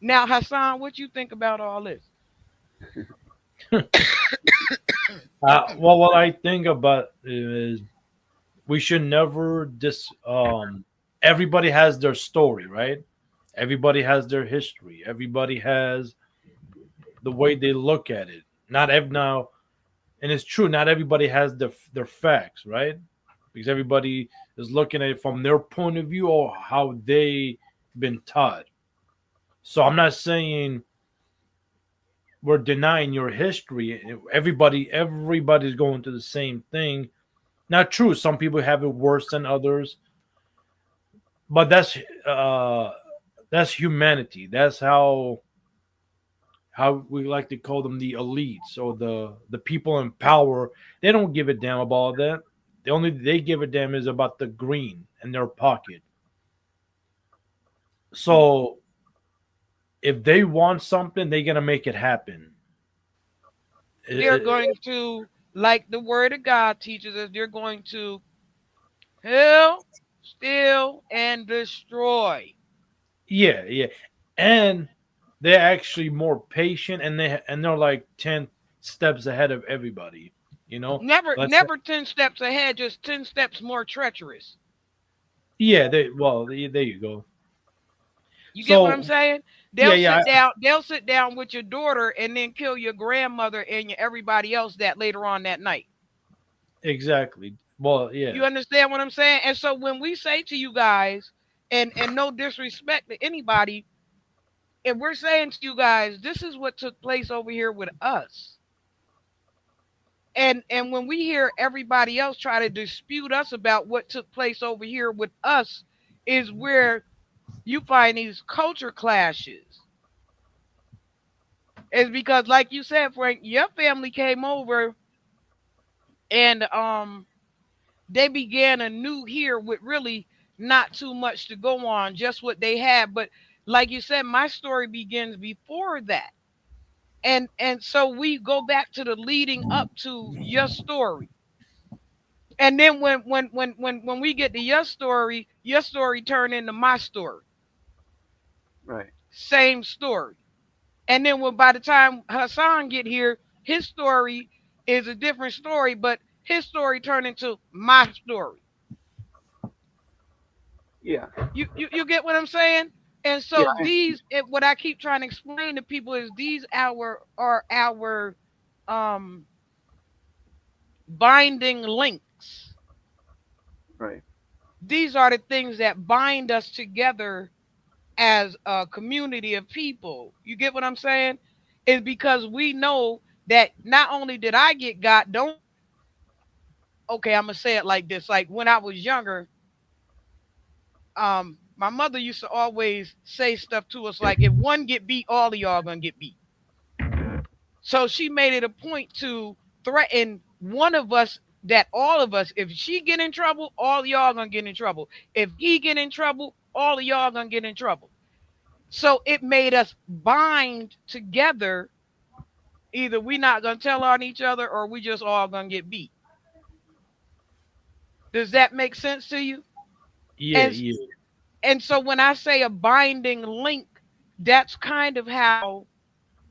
Now, Hassan, what you think about all this? Well, what I think about is we should never everybody has their story, right? Everybody has their history. Everybody has the way they look at it. Not every now, and it's true. Not everybody has their facts, right? Because everybody is looking at it from their point of view or how they been taught. So I'm not saying we're denying your history. Everybody's going to the same thing. Not true. Some people have it worse than others, but uh, that's humanity. That's how we like to call them, the elites or the people in power. They don't give a damn about all that. They give a damn is about the green in their pocket. So if they want something, they're gonna make it happen. They're going to, like the word of God teaches us, they're going to kill, steal, and destroy. Yeah, yeah, and they're actually more patient, and they're like 10 steps ahead of everybody. You know, Never, let's say, never 10 steps ahead, just 10 steps more treacherous. yeah, there you go. You get what I'm So saying? yeah, yeah, They'll sit down with your daughter and then kill your grandmother and everybody else that later on that night. exactly. Well, yeah, You understand what I'm saying? And so when we say to you guys, and no disrespect to anybody, if we're saying to you guys, this is what took place over here with us. And when we hear everybody else try to dispute us about what took place over here with us, is where you find these culture clashes. It's because, like you said, Frank, your family came over and they began anew here with really not too much to go on, just what they had. But like you said, my story begins before that. And so we go back to the leading up to your story. And then when we get to your story turned into my story. Right. Same story. And then when by the time Hassan get here, his story is a different story, but his story turned into my story. Yeah. You get what I'm saying? And Yeah. so what I keep trying to explain to people is these our um binding links. Right. These are the things that bind us together as a community of people. You get what I'm saying? Is because we know that not only did I get got, don't okay, I'm gonna say it like this. Like when I was younger, my mother used to always say stuff to us like if one get beat, all of y'all gonna get beat. So she made it a point to threaten one of us that all of us, if she get in trouble, all of y'all gonna get in trouble. If he get in trouble, all of y'all gonna get in trouble. So it made us bind together. Either we not gonna tell on each other or we just all gonna get beat. Does that make sense to you? yeah, And yeah. and so when I say a binding link, that's kind of how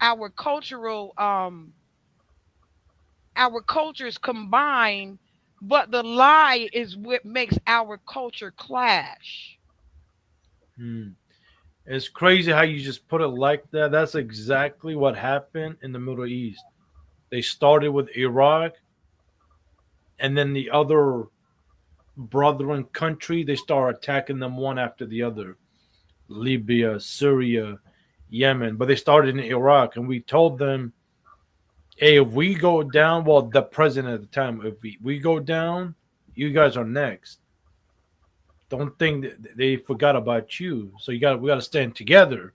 our cultural our cultures combine, but the lie is what makes our culture clash. Hmm. It's crazy how you just put it like that. That's exactly what happened in the Middle East. They started with Iraq, and then the other brethren country, they start attacking them one after the other. Libya, Syria, Yemen. But they started in Iraq, and we told them, hey, if we go down, well, the president at the time, if we go down, you guys are next. Don't think that they forgot about you. So we got to stand together.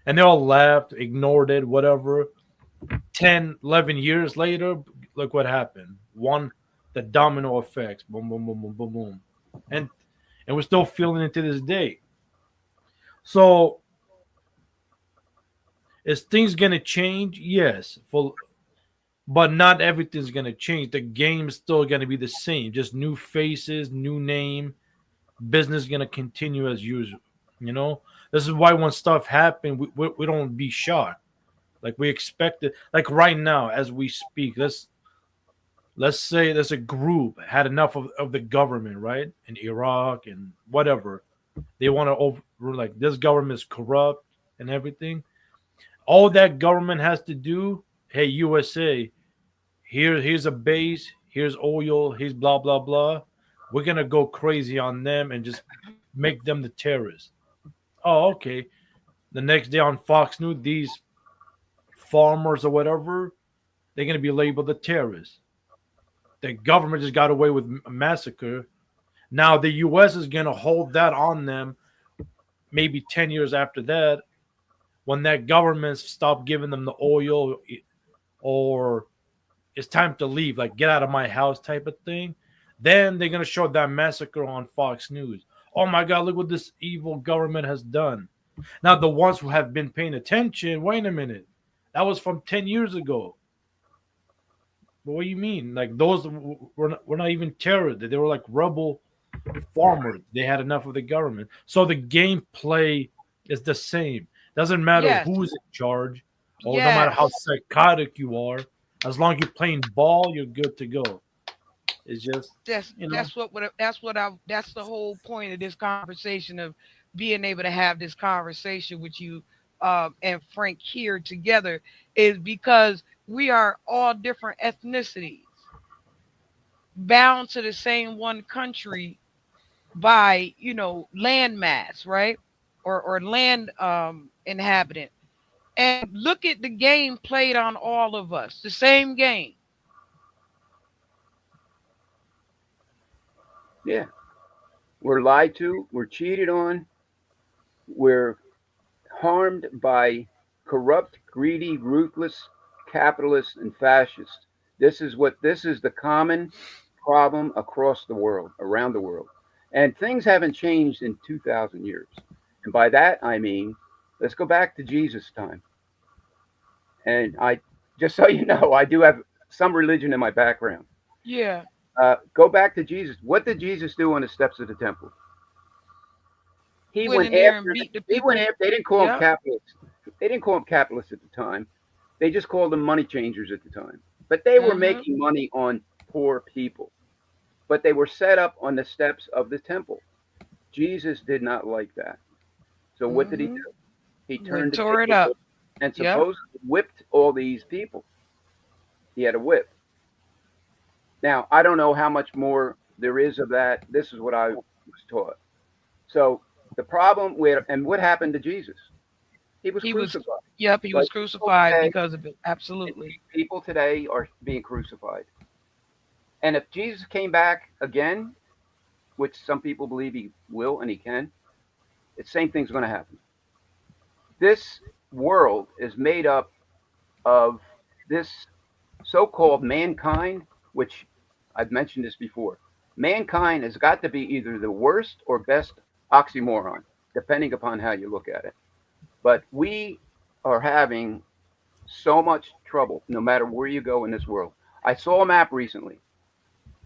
And they all laughed, ignored it, whatever. 10, 11 years later, look what happened. One, the domino effects, boom, boom, boom, boom, boom, boom, and and we're still feeling it to this day. So, is things gonna change? Yes, but not everything's gonna change. The game's still gonna be the same, just new faces, new name. Business gonna continue as usual. You know, this is why when stuff happen, we don't be shocked. Like we expect it. Like right now, as we speak, let's say there's a group had enough of the government, right, in Iraq and whatever. They want to over like this government is corrupt and everything. All that government has to do, hey USA, here's a base, here's oil, here's blah blah blah. We're gonna go crazy on them and just make them the terrorists. Oh, okay. The next day on Fox News, these farmers or whatever, they're going to be labeled a terrorist. The government just got away with a massacre. Now the U.S. is going to hold that on them maybe 10 years after that when that government stop giving them the oil or it's time to leave, like get out of my house type of thing. Then they're going to show that massacre on Fox News. Oh my God, look what this evil government has done. Now, the ones who have been paying attention, wait a minute, that was from 10 years ago. But what do you mean? Like, those were not even terrorists. They were like rebel farmers. They had enough of the government. So the gameplay is the same. Doesn't matter Yes. who's in charge or no matter how Yes. psychotic you are. As long as you're playing ball, you're good to go. It's just, That's you know, that's that's the whole point of this conversation, of being able to have this conversation with you and Frank here together, is because we are all different ethnicities bound to the same one country by, land mass, right? Or land inhabitant. And look at the game played on all of us, the same game. Yeah, we're lied to, we're cheated on, we're harmed by corrupt, greedy, ruthless capitalists and fascists. This is the common problem across the world, around the world. And things haven't changed in 2000 years. And by that I mean, let's go back to Jesus' time. And I just so you know, I do have some religion in my background. Yeah. Go back to Jesus. What did Jesus do on the steps of the temple? He Went went in there and after. beat the He went people. after. They didn't call him Yep. capitalists. They didn't call him capitalists at the time. They just called them money changers at the time. But they were Mhm. making money on poor people. But they were set up on the steps of the temple. Jesus did not like that. So what did he Mhm. do? He Went turned the tore it tables up. and Yep. supposedly whipped all these people. He had a whip. Now I don't know how much more there is of that. This is what I was taught. So the problem with and what happened to Jesus? He was He was. crucified. Yep. He was Like people crucified today, because of it. Absolutely. people today are being crucified. And if Jesus came back again, which some people believe he will and he can, the same thing's going to happen. This world is made up of this so-called mankind, which I've mentioned this before. Mankind has got to be either the worst or best oxymoron, depending upon how you look at it. But we are having so much trouble no matter where you go in this world. I saw a map recently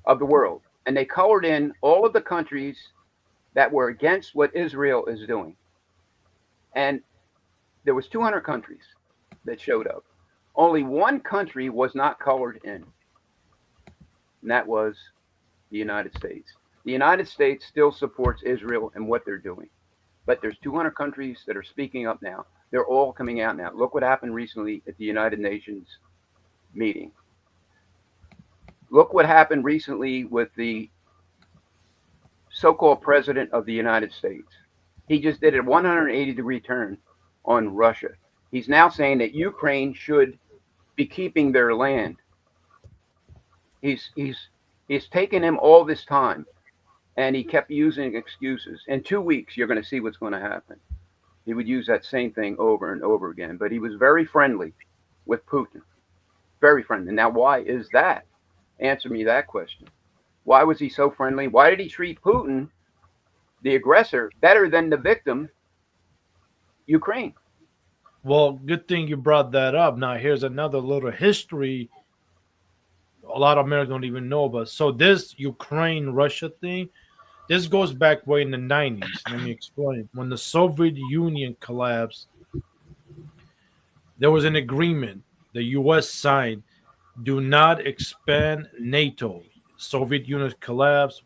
of the world, and they colored in all of the countries that were against what Israel is doing. And there was 200 countries that showed up. Only one country was not colored in, and that was the United States. The United States still supports Israel and what they're doing. But there's 200 countries that are speaking up now. They're all coming out now. Look what happened recently at the United Nations meeting. Look what happened recently with the so-called president of the United States. He just did a 180-degree turn on Russia. He's now saying that Ukraine should be keeping their land. He's he's he's taken him all this time, and he kept using excuses. In 2 weeks, you're going to see what's going to happen. He would use that same thing over and over again. But he was very friendly with Putin, very friendly. Now, why is that? Answer me that question. Why was he so friendly? Why did he treat Putin, the aggressor, better than the victim, Ukraine? well, good thing you brought that up. Now, here's another little history a lot of Americans don't even know about. So, this Ukraine Russia thing, this goes back way in the 90s. Let me explain. When the Soviet Union collapsed, there was an agreement the US signed, do not expand NATO. Soviet Union collapsed,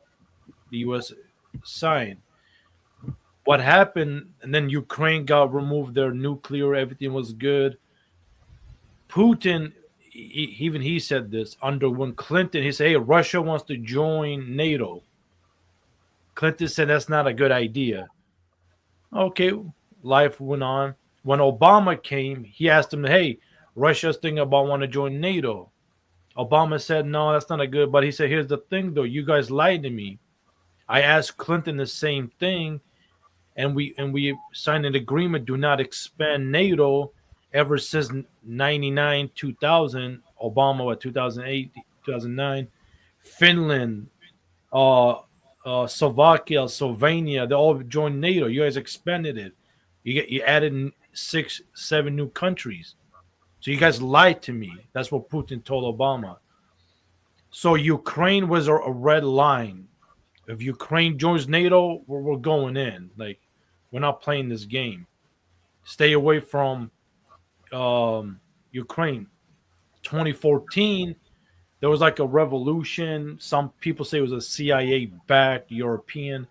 the US signed. What happened, and then Ukraine got removed their nuclear, everything was good. Putin, even he said this under when Clinton, he said, hey, Russia wants to join NATO. Clinton said that's not a good idea. Okay, life went on. When Obama came, he asked him, hey, Russia's thinking about want to join NATO. Obama said, no, that's not a good. But he said, here's the thing, though. You guys lied to me. I asked Clinton the same thing, and we signed an agreement do not expand NATO ever since 99, 2000, Obama, what, 2008, 2009, Finland, uh, Slovakia, Slovenia, they all joined NATO. You guys expanded it. You added six, seven new countries. So you guys lied to me. That's what Putin told Obama. So Ukraine was a red line. If Ukraine joins NATO, we're going in. Like, we're not playing this game. Stay away from Ukraine. 2014, there was like a revolution. Some people say it was a CIA-backed European.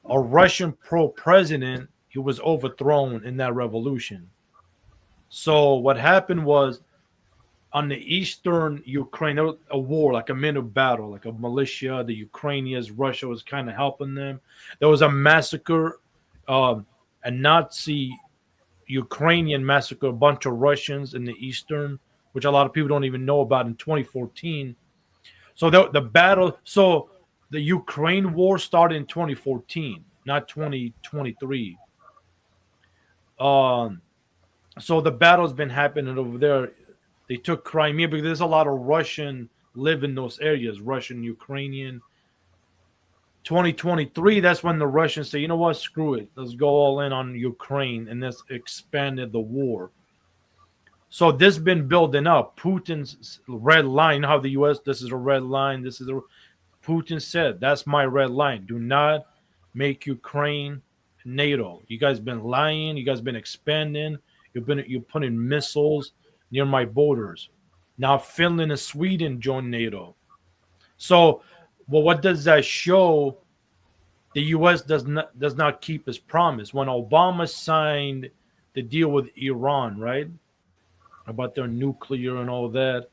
A Russian pro-president, he was overthrown in that revolution. So what happened was on the eastern Ukraine, there was a war, like a minute battle, like a militia. The Ukrainians, Russia was kind of helping them. There was a massacre, a Nazi Ukrainian massacre, a bunch of Russians in the eastern, which a lot of people don't even know about in 2014. So the battle, so the Ukraine war started in 2014, not 2023. Um, so the battle's been happening over there. They took Crimea because there's a lot of Russian live in those areas, Russian, Ukrainian. 2023, that's when the Russians say, you know what, screw it. Let's go all in on Ukraine, and that's expanded the war. So this been building up. Putin's red line, you know how the U.S., this is a red line, this is a, Putin said, that's my red line. Do not make Ukraine NATO. You guys been lying, you guys been expanding, you're putting missiles near my borders. Now Finland and Sweden joined NATO. So, well, what does that show? The U.S. does not keep its promise. When Obama signed the deal with Iran, right, about their nuclear and all that,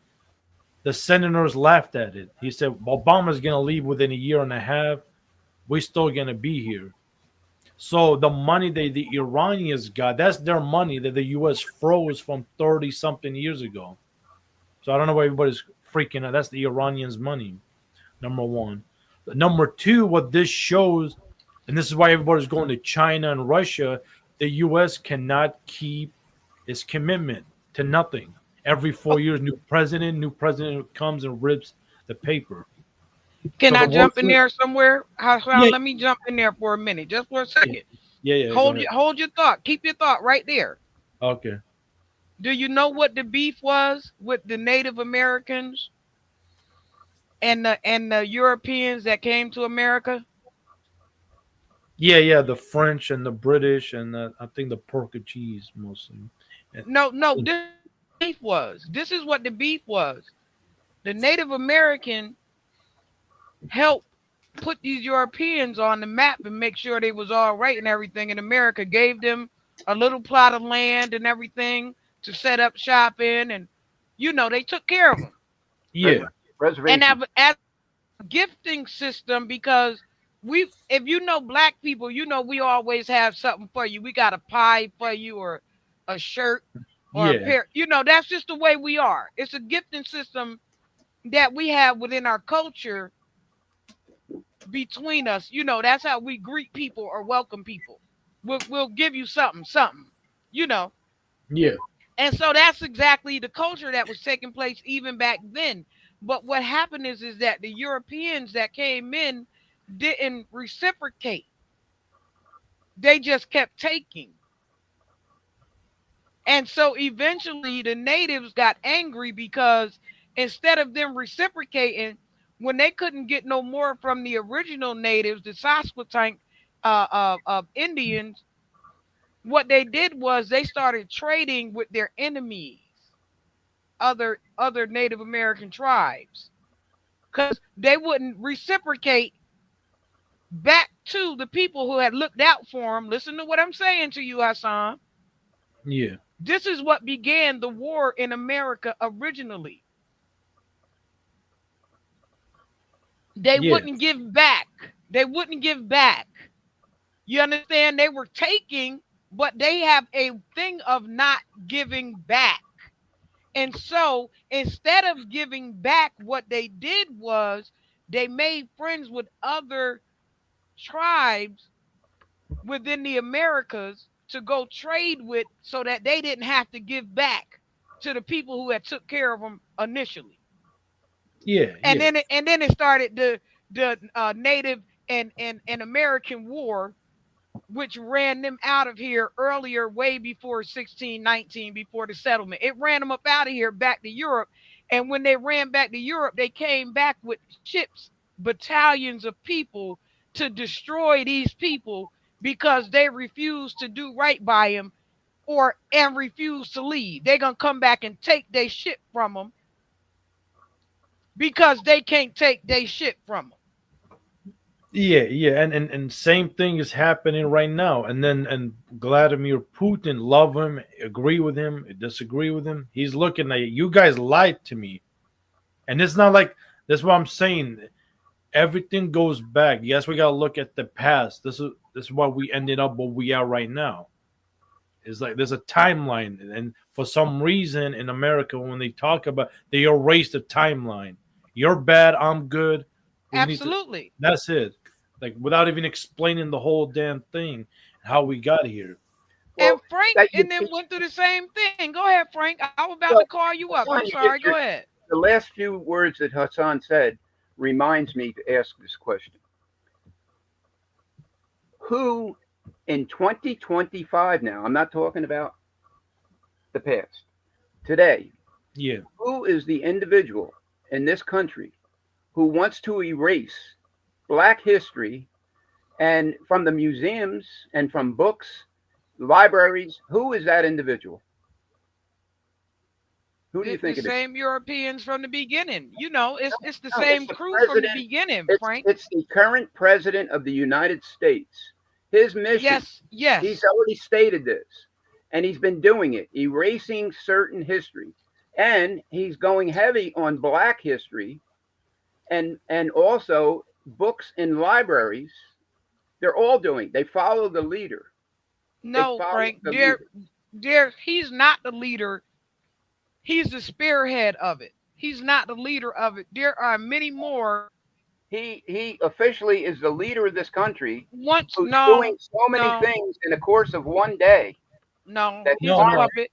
the senators laughed at it. He said Obama's going to leave within a year and a half. We're still going to be here. So the money that the Iranians got, that's their money that the U.S. froze from 30 something years ago. So I don't know why everybody's freaking out. That's the Iranians' money. Number one. Number two, what this shows, and this is why everybody's going to China and Russia, the U.S. cannot keep its commitment to nothing. Every 4 years, new president comes and rips the paper. Can So I the jump worst in thing, there somewhere? yeah, Let me jump in there for a minute, just for a yeah, second. yeah, go ahead. Hold your thought. Keep your thought right there. Okay. Do you know what the beef was with the Native Americans and the Europeans that came to America? Yeah, the French and the British and I think the Portuguese mostly. And- No, no. This is what the beef was. This is what the beef was. The Native American helped put these Europeans on the map and make sure they was all right and everything. And America gave them a little plot of land and everything to set up shop in, and they took care of them. Yeah, And Reservation. as a gifting system, because if you know black people, we always have something for you. We got a pie for you, or a shirt, or a yeah, pair. That's just the way we are. It's a gifting system that we have within our culture between us. That's how we greet people or welcome people. We'll give you something, you know. yeah, And so that's exactly the culture that was taking place even back then. But what happened is that the Europeans that came in didn't reciprocate. They just kept taking. And so eventually the natives got angry because instead of them reciprocating, when they couldn't get no more from the original natives, the Saskatchewan Indians, what they did was they started trading with their enemies, other Native American tribes, because they wouldn't reciprocate back to the people who had looked out for them. Listen to what I'm saying to you, Hassan. yeah, This is what began the war in America originally. They yeah, wouldn't give back. They wouldn't give back. You understand? They were taking, but they have a thing of not giving back. And so instead of giving back, what they did was they made friends with other tribes within the Americas to go trade with so that they didn't have to give back to the people who had took care of them initially. Yeah, And yeah, then it started the Native and American War, which ran them out of here earlier, way before 1619, before the settlement. It ran them up out of here back to Europe. And when they ran back to Europe, they came back with ships, battalions of people to destroy these people because they refused to do right by them or and refused to leave. They're gonna come back and take their shit from them because they can't take their shit from them. yeah, yeah. And same thing is happening right now. And Vladimir Putin, love him, agree with him, disagree with him. He's looking at you guys lied to me, and it's not like that's what I'm saying. Everything goes back. Yes, we gotta look at the past. This is why we ended up where we are right now. It's like there's a timeline, and for some reason in America, when they talk about, they erase the timeline. You're bad, I'm good. We need to. Absolutely. That's it. Like without even explaining the whole damn thing, how we got here. And Well, Frank that and then went through the same thing. Go ahead, Frank. I was about to well, call you up. I'm Hassan, sorry. Go ahead. the last few words that Hassan said reminds me to ask this question: Who in 2025 now? I'm not talking about the past. Today, Yeah, who is the individual in this country who wants to erase Black history and from the museums and from books, libraries? Who is that individual? Who do you The think it is? same Europeans from the beginning. It's the No, it's same the crew from the president. beginning, It's Frank. it's the current president of the United States. His mission, Yes, yes. he's already stated this, and he's been doing it, erasing certain history. And he's going heavy on Black history and also books in libraries. They're all doing. They follow the leader. They No, follow Frank. the leader. He's not the leader. He's the spearhead of it. He's not the leader of it. There are many more. He officially is the leader of this country Once, who's no, doing so many no, things in the course of one day no. that He's no, a no. harm. puppet.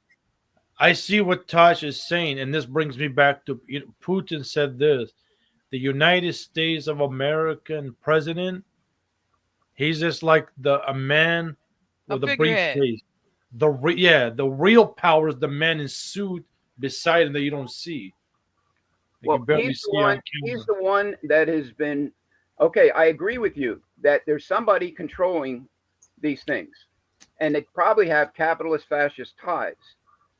I see what Tosh is saying, and this brings me back to Putin said this: the United States of American president. He's just like the a man A with a figurehead. briefcase. The real power is the man in suit beside him that you don't see. Like you Well, barely see on He's camera. the one that has been. Okay, I agree with you that there's somebody controlling these things, and they probably have capitalist fascist ties.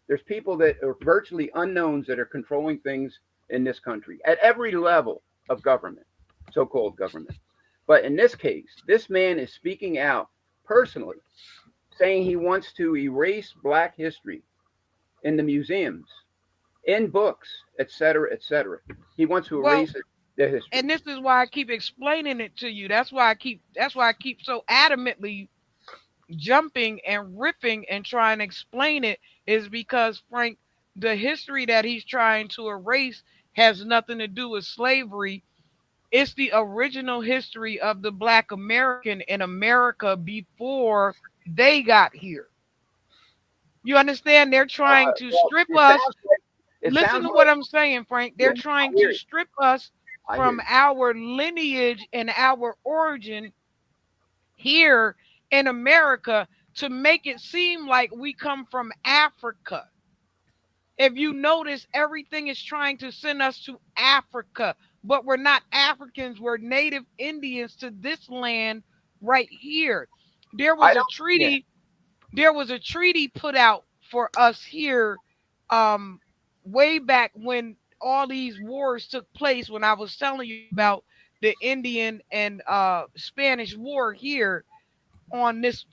There's people that are virtually unknowns that are controlling things in this country at every level of government, so-called government. But in this case, this man is speaking out personally, saying he wants to erase Black history in the museums, in books, etc., etc. He wants to Well, erase it, the history. and this is why I keep explaining it to you. That's why I keep so adamantly jumping and ripping and trying to explain it, is because Frank, the history that he's trying to erase has nothing to do with slavery. It's the original history of the Black American in America before they got here. You understand? They're trying to Well, strip us. it Listen sounds to what like I'm saying, Frank. yeah, They're I trying hear to you. strip us I hear from you. our lineage and our origin here in America to make it seem like we come from Africa. If you notice, everything is trying to send us to Africa, but we're not Africans. We're native Indians to this land right here. There I was a don't. Yeah. treaty. There was a treaty put out for us here, um, way back when all these wars took place. When I was telling you about the Indian and Spanish war here on this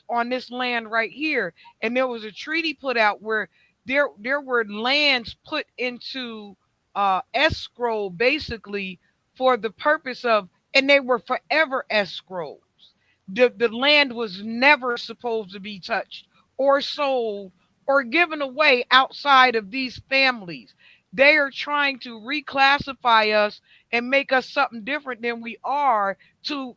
land right here, and there was a treaty put out where there were lands put into escrow, basically, for the purpose of, and they were forever escrows. The land was never supposed to be touched or sold or given away outside of these families. They are trying to reclassify us and make us something different than we are to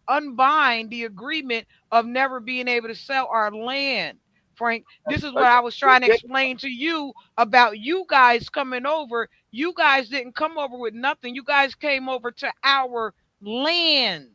unbind the agreement of never being able to sell our land. Frank, this is what I was trying to explain to you about you guys coming over. You guys didn't come over with nothing. You guys came over to our lands,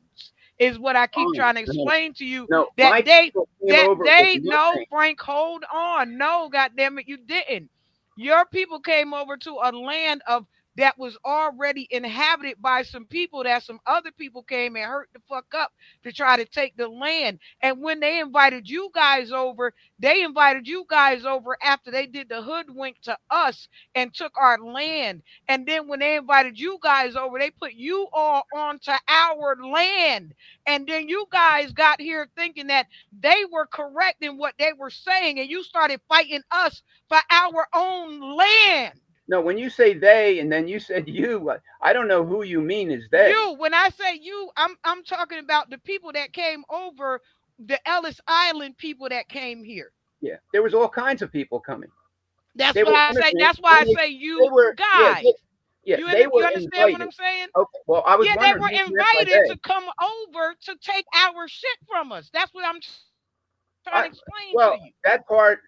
is what I keep Fine. trying to No, explain to you. no, That my they people came that over with they no, nothing. Frank, hold on. No, goddamn it, you didn't. Your people came over to a land of that was already inhabited by some people that some other people came and hurt the fuck up to try to take the land. And when they invited you guys over, they invited you guys over after they did the hoodwink to us and took our land. And then when they invited you guys over, they put you all onto our land. And then you guys got here thinking that they were correct in what they were saying, and you started fighting us for our own land. No, when you say they and then you said you, I don't know who you mean is they. You, when I say you, I'm talking about the people that came over, the Ellis Island people that came here. Yeah, there was all kinds of people coming. That's They what were I say. immigrants, That's why I and say they you were, yeah, guys. yeah, You they you were understand what invited. I'm saying? Okay, well, I was Yeah, they wondering were who you meant by invited they. to come over to take our shit from us. That's what I'm trying to I, explain to well, you. that part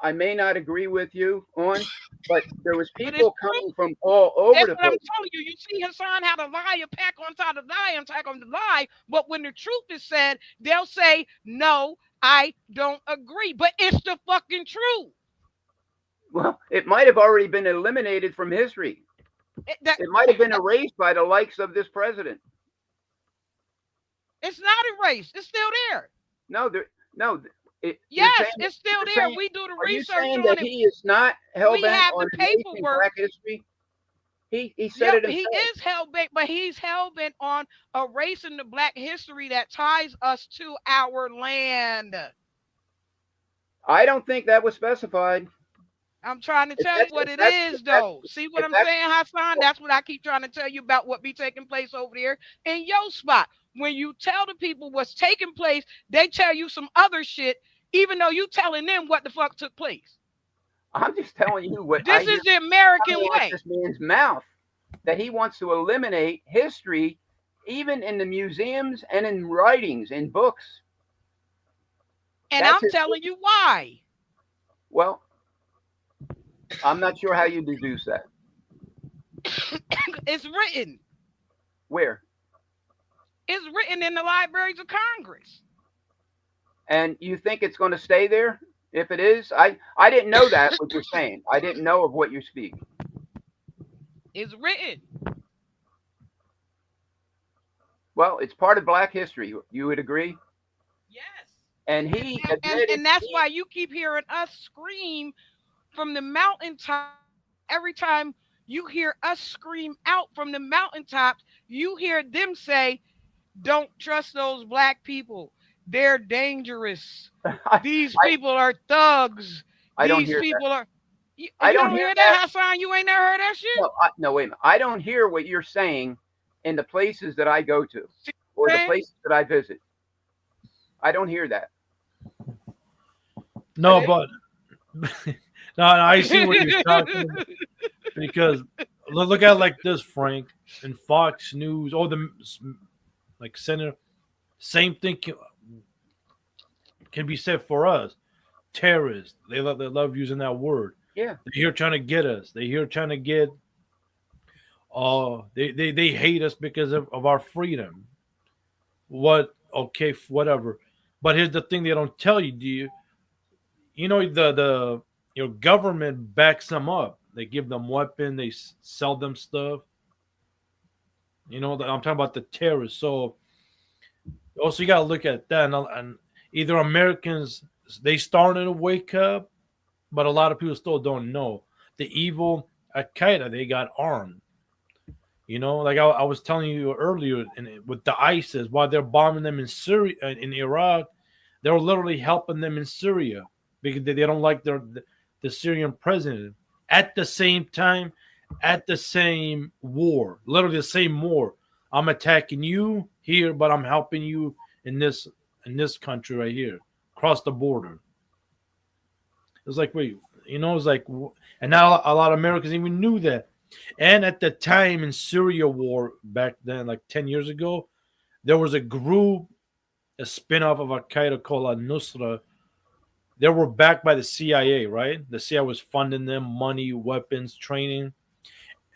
I may not agree with you on, but there was But it's people true. coming from all over That's the what I'm place. telling you. You see Hassan how the liar pack on top of lie on top of the lie. But when the truth is said, they'll say, no, I don't agree. But it's the fucking truth. Well, it might have already been eliminated from history. It, that, It might have been erased by the likes of this president. it's not erased. It's still there. No, no. You're saying Yes, it's still you're there. saying. We do the Are you research saying on that it. he is not hell We bent have on the erasing paperwork. Black history? He said Yep, it he himself. is hell bent, but he's hell bent on erasing the black history that ties us to our land. I don't think that was specified. I'm trying to If tell you that's what it is, though. See what if I'm that's saying, Hassan? That's what I keep trying to tell you about what be taking place over there in your spot. When you tell the people what's taking place, they tell you some other shit, even though you telling them what the fuck took place. I'm just telling you what I This hear is the coming American out way. this man's mouth, that he wants to eliminate history, even in the museums and in writings, in books. And That's I'm his. telling you why. Well, I'm not sure how you deduce that. It's written. Where? It's written in the libraries of Congress. And you think it's going to stay there? If it is, I didn't know that what you're saying. I didn't know of what you speak. It's written. Well, it's part of Black history. You would agree? Yes. And And, he and, and, admitted and that's he. why you keep hearing us scream from the mountaintop every time you hear us scream out from the mountaintops, you hear them say, don't trust those black people. They're dangerous. I, These I people are thugs. I don't These hear that. people are. You, I you don't don't hear hear that. that, Hassan? You ain't never heard that shit? No, no, wait a minute. I don't hear what you're saying in the places that I go to See or what the I'm saying? places that I visit. I don't hear that. No, but no, I see what you're talking about because look at it like this, Frank, and Fox News, or the like Senator, same thing can be said for us. Terrorists, they love using that word. Yeah. They're here trying to get us. They're here trying to get. They hate us because of our freedom. What? Okay, whatever. But here's the thing: they don't tell you. Do you? You know the your government backs them up. They give them weapon. They sell them stuff. You know, I'm talking about the terrorists. So also you got to look at that. And either Americans they starting to wake up, but a lot of people still don't know the evil Al Qaeda. They got armed. You know, like I was telling you earlier, with the ISIS, while they're bombing them in Syria, in Iraq, they're literally helping them in Syria because they don't like the Syrian president. At the same time, at the same war, literally the same war. I'm attacking you here, but I'm helping you in this country right here, across the border. was like, wait, it's like, and now a lot of Americans even knew that. And at the time in Syria war back then, like 10 years ago, there was a group, a spin-off of Al Qaeda called Al Nusra. They were backed by the CIA, right? The CIA was funding them, money, weapons, training.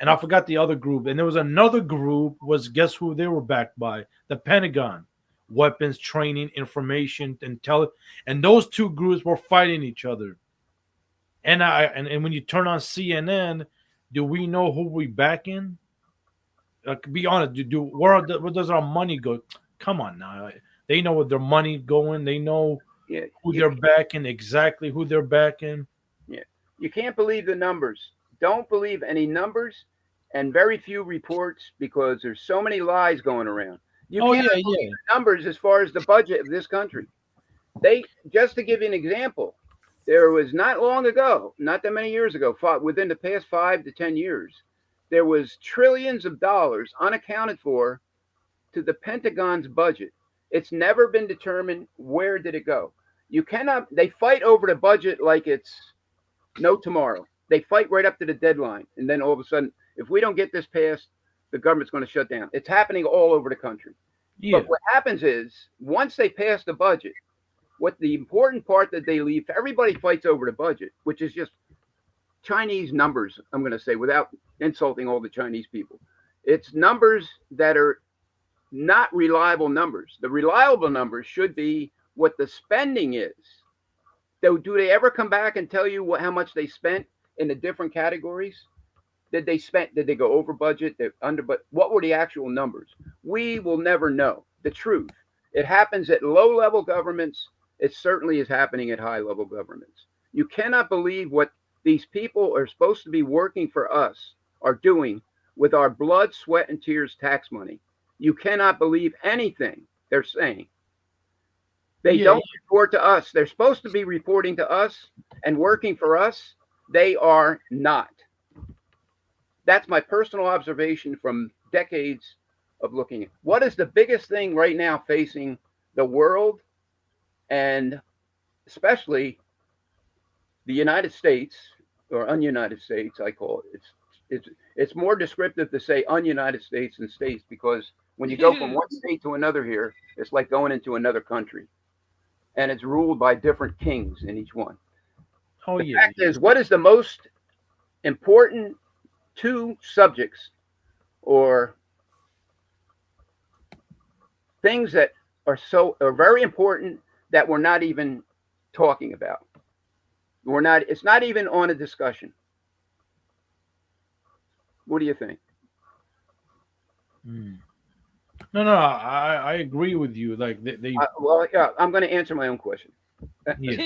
And I forgot the other group. And there was another group. Was guess who they were backed by? The Pentagon, weapons, training, information, and those two groups were fighting each other. And when you turn on CNN, do we know who we backing? Be honest. Where does our money go? Come on now. They know where their money going. They know Yeah, who they're backing, exactly who they're backing. yeah. You can't believe the numbers. Don't believe any numbers, and very few reports because there's so many lies going around. You Oh cannot yeah, believe yeah. the numbers as far as the budget of this country. They just to give you an example, there was not long ago, not that many years ago, within the past 5 to 10 years, there was trillions of dollars unaccounted for to the Pentagon's budget. It's never been determined where did it go. You cannot. They fight over the budget like it's no tomorrow. They fight right up to the deadline, and then all of a sudden, if we don't get this passed, the government's going to shut down. It's happening all over the country. Yeah. But what happens is once they pass the budget, what the important part that they leave, everybody fights over the budget, which is just Chinese numbers, I'm going to say, without insulting all the Chinese people. It's numbers that are not reliable numbers. The reliable numbers should be what the spending is. So, do they ever come back and tell you how much they spent in the different categories? Did they go over budget? Did under but what were the actual numbers? We will never know the truth. It happens at low level governments. It certainly is happening at high level governments. You cannot believe what these people are supposed to be working for us are doing with our blood, sweat, and tears tax money. You cannot believe anything they're saying. They Yeah, don't report to us. They're supposed to be reporting to us and working for us. They are not. That's my personal observation from decades of looking at what is the biggest thing right now facing the world and especially the United States or un-United States, I call it. It's more descriptive to say un-United States than states because when you go from one state to another here, it's like going into another country, and it's ruled by different kings in each one. oh The yeah, fact yeah. is, what is the most important two subjects or things that are very important that we're not even talking about? We're not. It's not even on a discussion. What do you think? Mm. No, no, I agree with you. Like they Well, yeah, I'm going to answer my own question. yeah.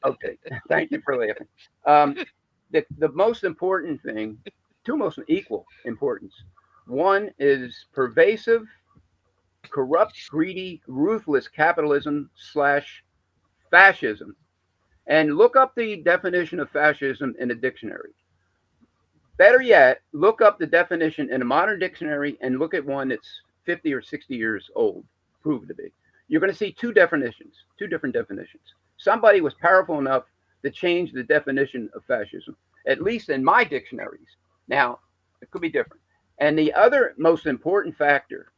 Okay, thank you for laughing. Um, the most important thing, two most equal importance. One is pervasive, corrupt, greedy, ruthless capitalism slash fascism. And look up the definition of fascism in a dictionary. Better yet, look up the definition in a modern dictionary and look at one that's 50 or 60 years old, proved to be. You're going to see two definitions, two different definitions. Somebody was powerful enough to change the definition of fascism, at least in my dictionaries. Now, it could be different. And the other most important factor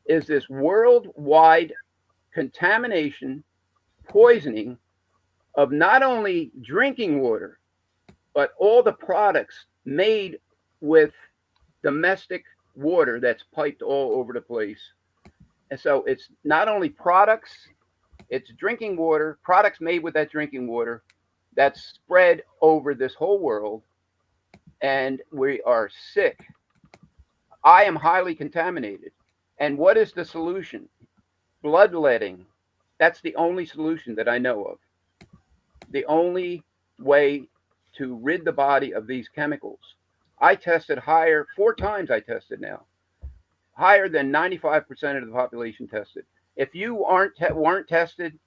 is this worldwide contamination, poisoning of not only drinking water, but all the products made with domestic water that's piped all over the place. And so it's not only products, it's drinking water, products made with that drinking water that's spread over this whole world. And we are sick. I am highly contaminated. And what is the solution? Bloodletting. That's the only solution that I know of. The only way to rid the body of these chemicals. I tested higher, 4 times I tested now, higher than 95% of the population tested. If you weren't tested,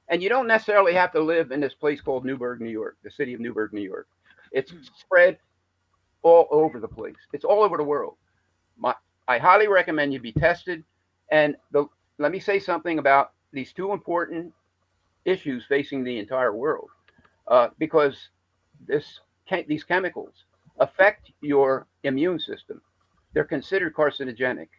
and you don't necessarily have to live in this place called Newburgh, New York, the city of Newburgh, New York. It's spread all over the place. It's all over the world. I highly recommend you be tested. And let me say something about these two important issues facing the entire world. because these chemicals affect your immune system. They're considered carcinogenic.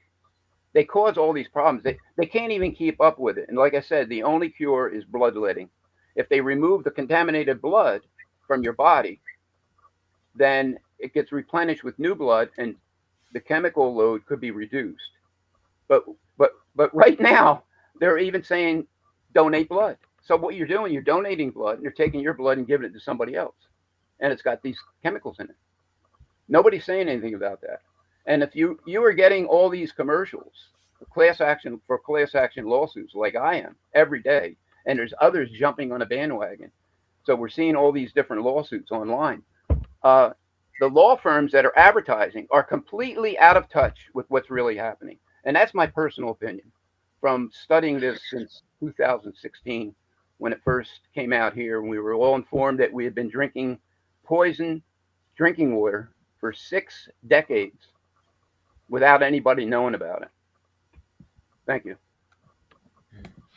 They cause all these problems. They can't even keep up with it. And like I said, the only cure is bloodletting. If they remove the contaminated blood from your body, then it gets replenished with new blood, and the chemical load could be reduced. But but right now they're even saying donate blood. So what you're doing, you're donating blood, and you're taking your blood and giving it to somebody else, and it's got these chemicals in it. Nobody's saying anything about that. And if you are getting all these commercials, class action lawsuits like I am every day, and there's others jumping on a bandwagon. So we're seeing all these different lawsuits online. Uh, the law firms that are advertising are completely out of touch with what's really happening. And that's my personal opinion from studying this since 2016 when it first came out here. And we were all informed that we had been drinking poison drinking water for 6 decades without anybody knowing about it. Thank you.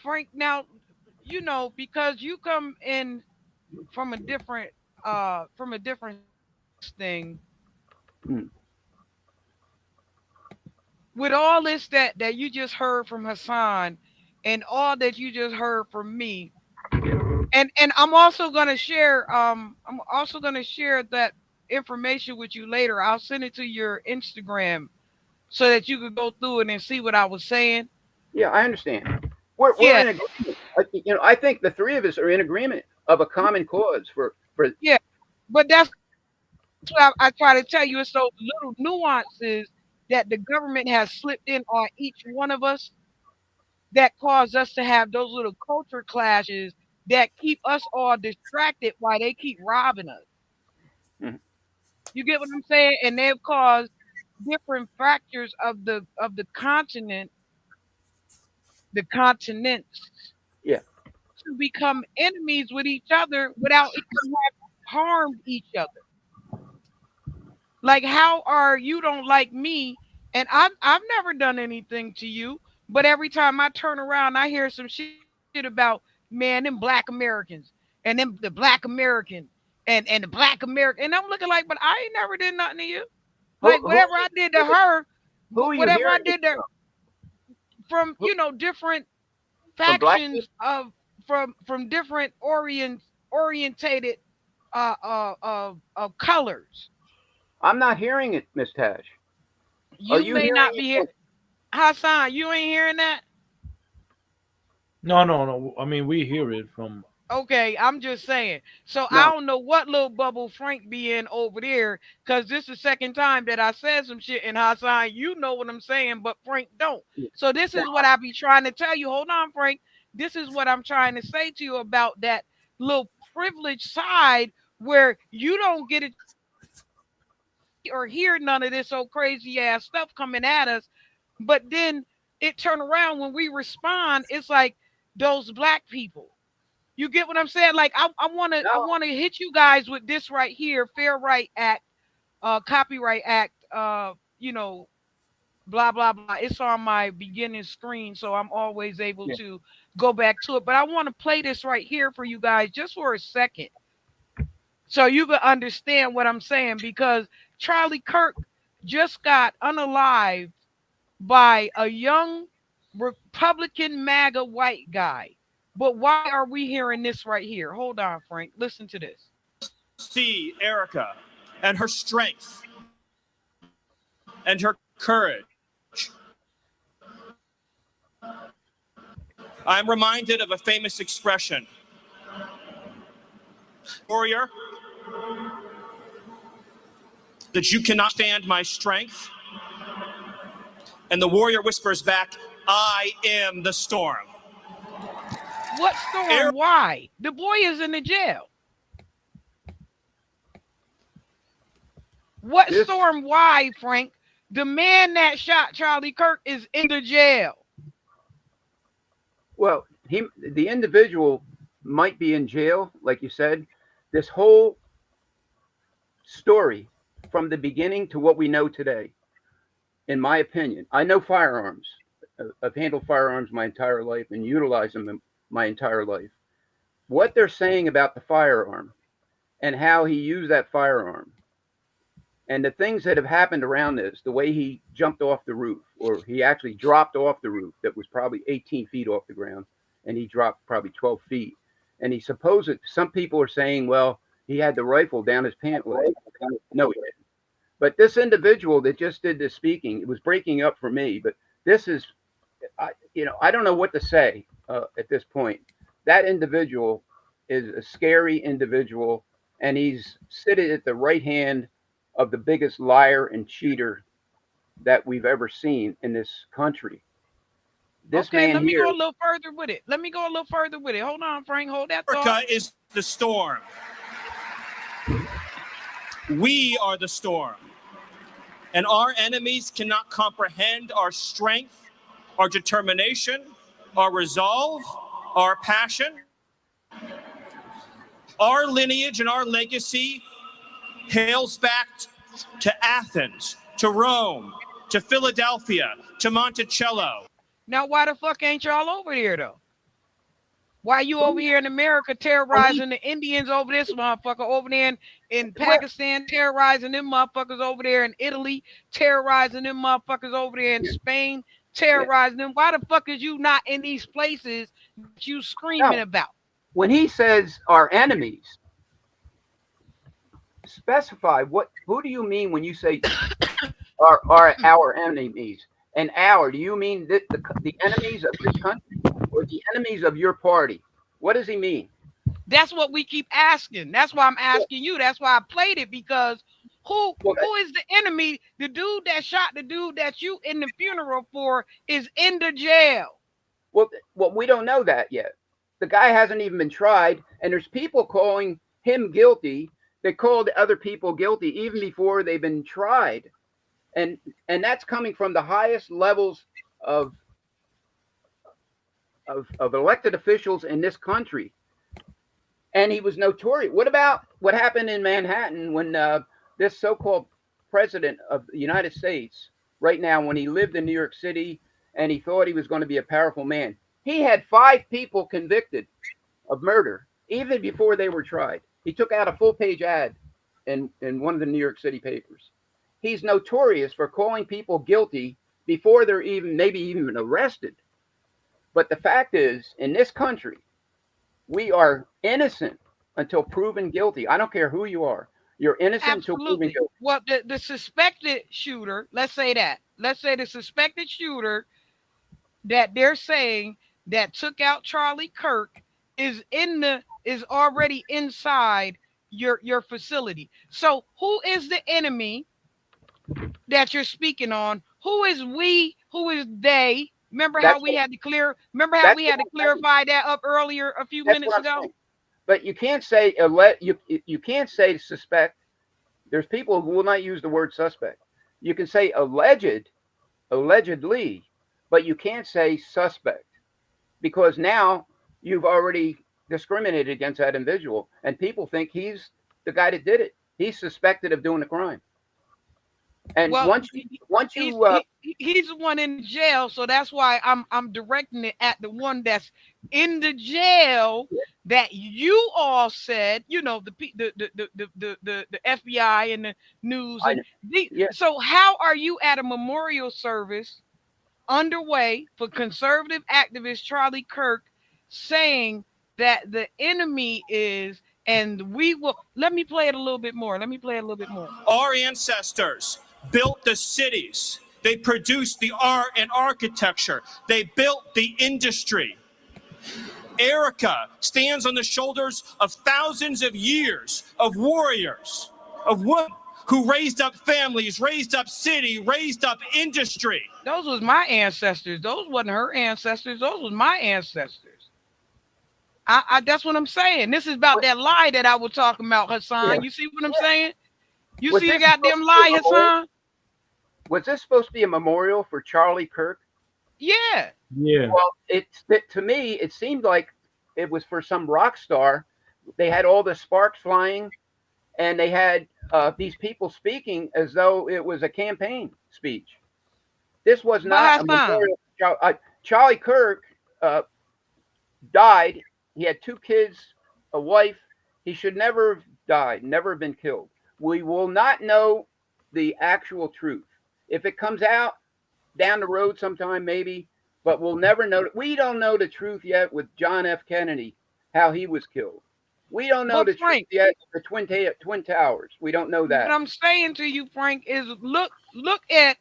Frank, now, because you come in from a different thing, Mm. with all this that you just heard from Hassan and all that you just heard from me, and I'm also gonna share that information with you later. I'll send it to your Instagram so that you could go through it and see what I was saying. Yeah, I understand. We're Yeah, in agreement. I think the three of us are in agreement of a common cause for. yeah. But that's what I try to tell you. It's those little nuances that the government has slipped in on each one of us that cause us to have those little culture clashes that keep us all distracted while they keep robbing us. Mhm. You get what I'm saying? And they've caused different fractures of the continents Yeah. to become enemies with each other without even having harmed each other. Like, how are you don't like me, and I've never done anything to you, but every time I turn around, I hear some shit about, man, them black Americans and them the black American and the black American, and I'm looking like, but I ain't never did nothing to you. Who Like who whatever I did to her, who are you whatever I hearing this did to from? from Who, different from black factions people? of from different orientated colors. I'm not hearing it, Miss Tash. Are You you may hearing not be it here. Hassan, you ain't hearing that? No, no, no. I mean, we hear it from. Okay, I'm just saying. So I No. don't know what little bubble Frank be in over there, because this is the second time that I said some shit in Hassan. You know what I'm saying, but Frank don't. So this Now, is what I be trying to tell you. Hold on, Frank. This is what I'm trying to say to you about that little privileged side where you don't get a chance to see or hear none of this old crazy ass stuff coming at us. But then it turn around when we respond, it's like those black people. You get what I'm saying? Like I no. wanna hit you guys with this right here, Fair Right Act, Copyright Act, blah blah blah. It's on my beginning screen, so I'm always able Yeah. to go back to it. But I want to play this right here for you guys just for a second, so you can understand what I'm saying. Because Charlie Kirk just got unalived by a young Republican MAGA white guy. But why are we hearing this right here? Hold on, Frank. Listen to this. See Erica and her strength and her courage. I'm reminded of a famous expression: warrior, that you cannot stand my strength. And the warrior whispers back, I am the storm. What storm? Why? The boy is in the jail. What This storm? Why, Frank? The man that shot Charlie Kirk is in the jail. well, the individual might be in jail, like you said. This whole story from the beginning to what we know today, in my opinion, I know firearms. I've handled firearms my entire life and utilized them my entire life. What they're saying about the firearm and how he used that firearm and the things that have happened around this, the way he jumped off the roof, or he actually dropped off the roof that was probably 18 feet off the ground, and he dropped probably 12 feet. And he supposed some people are saying, well, he had the rifle down his pant leg. No, he didn't. But this individual that just did the speaking, it was breaking up for me, but this is, I don't know what to say at this point. That individual is a scary individual, and he's sitting at the right hand of the biggest liar and cheater that we've ever seen in this country. This okay, man let me here. go a little further with it. Hold on, Frank. Hold that thought. America is the storm. We are the storm. And our enemies cannot comprehend our strength, our determination, our resolve, our passion. Our lineage and our legacy hails back to Athens, to Rome, to Philadelphia, to Monticello. Now, why the fuck ain't y'all over there, though? Why you over here in America terrorizing the Indians over this motherfucker, over there in Pakistan, terrorizing them motherfuckers over there in Italy, terrorizing them motherfuckers over there in Spain, terrorizing them? Why the fuck is you not in these places that you screaming about? When he says our enemies, specify who do you mean when you say our enemies? And do you mean the enemies of this country or the enemies of your party? What does he mean? That's what we keep asking. That's why I'm asking you. That's why I played it, because who is the enemy? The dude that shot the dude that you in the funeral for is in the jail. Well, we don't know that yet. The guy hasn't even been tried, and there's people calling him guilty. They called other people guilty even before they've been tried. And that's coming from the highest levels of elected officials in this country. And he was notorious. What about what happened in Manhattan when this so-called president of the United States, right now, when he lived in New York City and he thought he was going to be a powerful man, he had 5 people convicted of murder even before they were tried. He took out a full-page ad in one of the New York City papers. He's notorious for calling people guilty before they're maybe even arrested. But the fact is, in this country, we are innocent until proven guilty. I don't care who you are. You're innocent until proven guilty. Well, the suspected shooter, let's say the suspected shooter that they're saying that took out Charlie Kirk is already inside your facility. So who is the enemy that you're speaking on? Who is we? Who is they? Remember how we had to clarify that up earlier a few minutes ago? But you can't say you can't say suspect. There's people who will not use the word suspect. You can say allegedly, but you can't say suspect, because now you've already discriminated against that individual, and people think he's the guy that did it. He's suspected of doing the crime. And once you he's the one in jail, so that's why I'm directing it at the one that's in the jail that you all said, the FBI and the news. So how are you at a memorial service underway for conservative activist Charlie Kirk saying that the enemy is, and we will, let me play it a little bit more. Our ancestors built the cities. They produced the art and architecture. They built the industry. Erica stands on the shoulders of thousands of years of warriors, of women who raised up families, raised up city, raised up industry. Those was my ancestors. Those wasn't her ancestors. Those was my ancestors. That's what I'm saying. This is about that lie that I was talking about, Hassan. Yeah. You see what I'm saying? You see the goddamn lie, Hassan? Was this supposed to be a memorial for Charlie Kirk? Yeah. Yeah. Well, to me, it seemed like it was for some rock star. They had all the sparks flying, and they had these people speaking as though it was a campaign speech. This was not a memorial. Charlie Kirk died. He had 2 kids, a wife. He should never have died, never been killed. We will not know the actual truth. If it comes out down the road sometime, maybe, but we'll never know. We don't know the truth yet with John F. Kennedy, how he was killed. We don't know But the truth Frank, yet. The Twin Towers. We don't know what that. I'm saying to you, Frank, is look at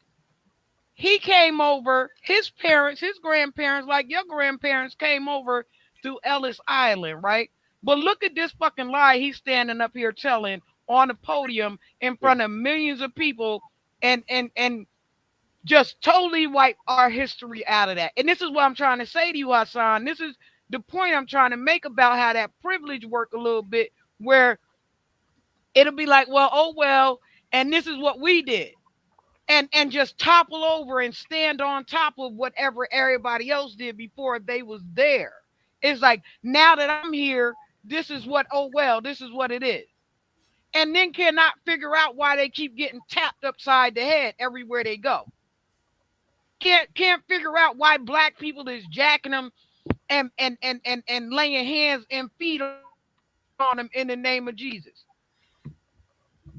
he came over, his parents, his grandparents, like your grandparents came over through Ellis Island, right? But look at this fucking lie he's standing up here telling on the podium in front of millions of people and just totally wipe our history out of that. And this is what I'm trying to say to you, Hassan. This is the point I'm trying to make about how that privilege work a little bit, where it'll be like, well, oh well, and this is what we did. And just topple over and stand on top of whatever everybody else did before they was there. It's like, now that I'm here, this is what, oh well, this is what it is. And then cannot figure out why they keep getting tapped upside the head everywhere they go. Can't figure out why black people is jacking them and laying hands and feet on them in the name of Jesus.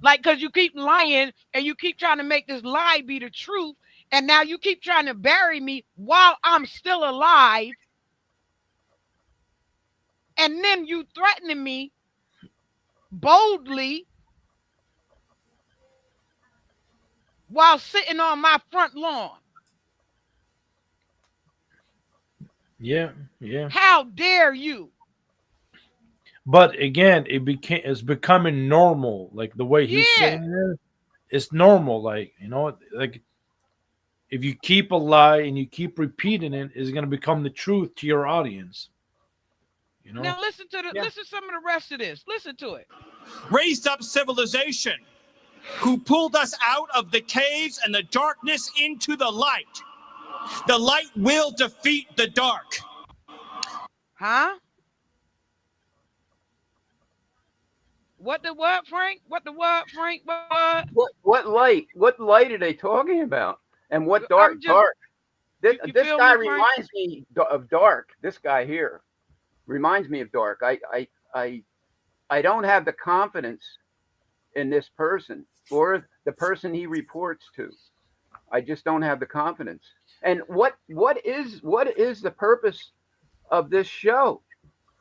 Like, because you keep lying and you keep trying to make this lie be the truth. And now you keep trying to bury me while I'm still alive. And then you threatening me boldly while sitting on my front lawn. Yeah, yeah. How dare you? But again, it's becoming normal. Like the way he's Yeah. saying it, it's normal. Like, you know, like if you keep a lie and you keep repeating it, it's gonna become the truth to your audience. You know? Now listen to listen to some of the rest of this. Listen to it. Raised up civilization, who pulled us out of the caves and the darkness into the light. The light will defeat the dark. Huh? What the what, Frank? What the what, Frank? What? What light? What light are they talking about? And what dark? Dark. This guy reminds me of Dark. This guy here reminds me of Dark. I don't have the confidence in this person or the person he reports to. I just don't have the confidence. And what is the purpose of this show?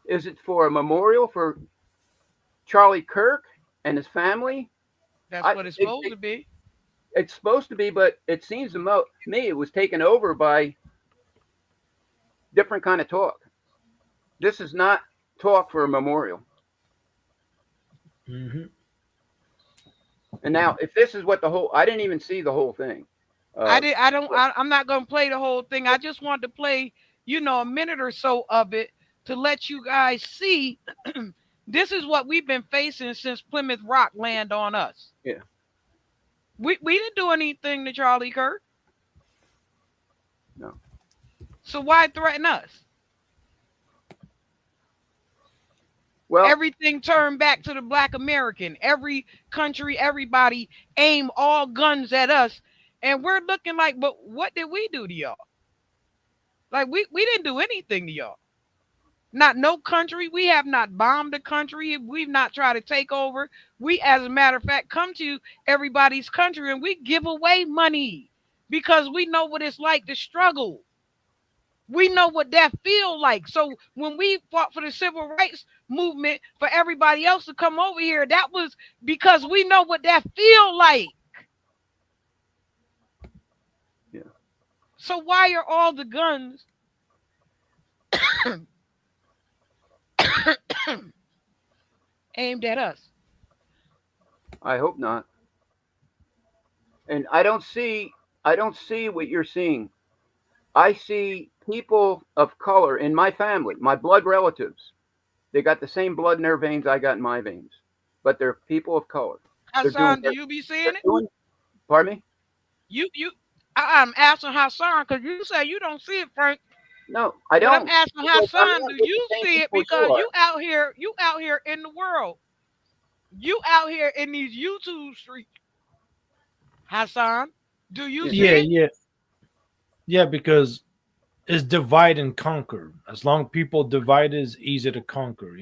Is it for a memorial for Charlie Kirk and his family? That's what it's supposed to be. It's supposed to be, but it seems to me it was taken over by different kind of talk. This is not talk for a memorial. Mm-hmm. And now, if this is what I didn't even see the whole thing. I'm not gonna play the whole thing. I just wanted to play, a minute or so of it to let you guys see. This is what we've been facing since Plymouth Rock land on us. Yeah. We didn't do anything to Charlie Kirk. No. So why threaten us? Well, everything turned back to the Black American. Every country, everybody aim all guns at us. And we're looking like, but what did we do to y'all? Like, we didn't do anything to y'all. Not no country. We have not bombed a country. We've not tried to take over. We, as a matter of fact, come to everybody's country and we give away money because we know what it's like to struggle. We know what that feel like. So when we fought for the civil rights movement for everybody else to come over here, that was because we know what that feel like. Yeah. So why are all the guns aimed at us? I hope not. And I don't see what you're seeing. I see people of color in my family, my blood relatives. They got the same blood in their veins I got in my veins, but they're people of color. Hassan, do you be seeing it? Pardon me? I'm asking Hassan because you say you don't see it, Frank. No, I don't. But I'm asking Hassan, do you see it? Because you out here in the world. You out here in these YouTube streets. Hassan, do you see it? Yeah, because it's divide and conquer. As long as people divide, it's easy to conquer,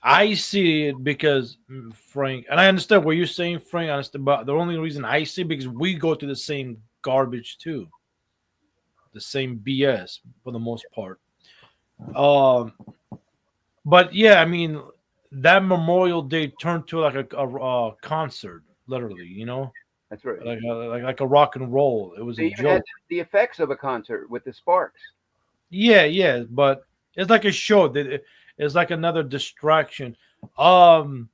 I see it because Frank, and I understand what you're saying, Frank. I understand, but the only reason I see it because we go through the same garbage too, the same BS for the most part. Um, but yeah, I mean that Memorial Day turned to like a concert, literally. That's right. Like a rock and roll. It was They a even had joke. the effects of a concert with the sparks. Yeah, yeah, but it's like a show. It's like another distraction. Um,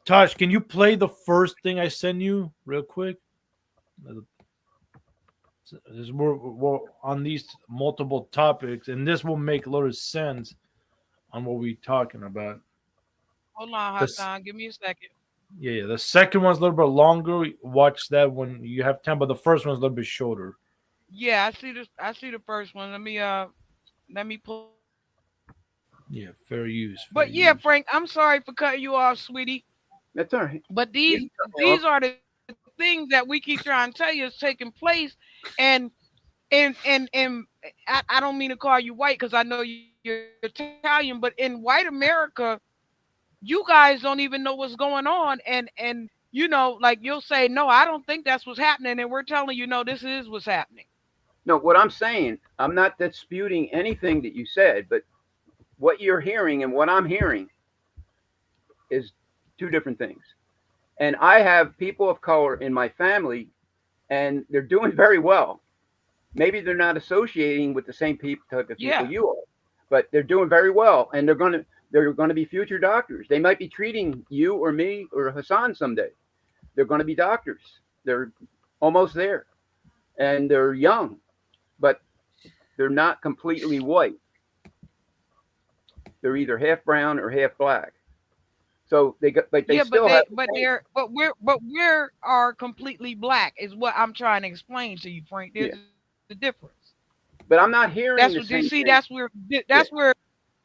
Tosh, can you play the first thing I send you real quick? We're on these multiple topics, and this will make a lot of sense on what we're talking about. Hold on, This, Hassan. Give me a second. yeah, yeah. The second one's a little bit longer. Watch that when you have time, but the first one's a little bit shorter. Yeah, I see this. I see the first one. Let me pull it up. Yeah, fair use, fair But yeah, use. Frank, I'm sorry for cutting you off, sweetie. That's all right. But You these can cut me off. these are the things that we keep trying to tell you is taking place, and and I don't mean to call you white because I know you're Italian, but in white America, you guys don't even know what's going on, and like you'll say, no, I don't think that's what's happening, and we're telling you, no, this is what's happening. No, what I'm saying, I'm not disputing anything that you said, but what you're hearing and what I'm hearing is two different things. And I have people of color in my family, and they're doing very well. Maybe they're not associating with the same type of people Yeah, you are, but they're doing very well, and they're going to be future doctors. They might be treating you or me or Hassan someday. They're going to be doctors. They're almost there, and they're young, but they're not completely white. They're either half brown or half black. So but they yeah, but still have the same. we're are completely black is what I'm trying to explain to you, Frank. Yeah, There's a difference. but I'm not That's hearing what the you see. same thing. That's Yeah, where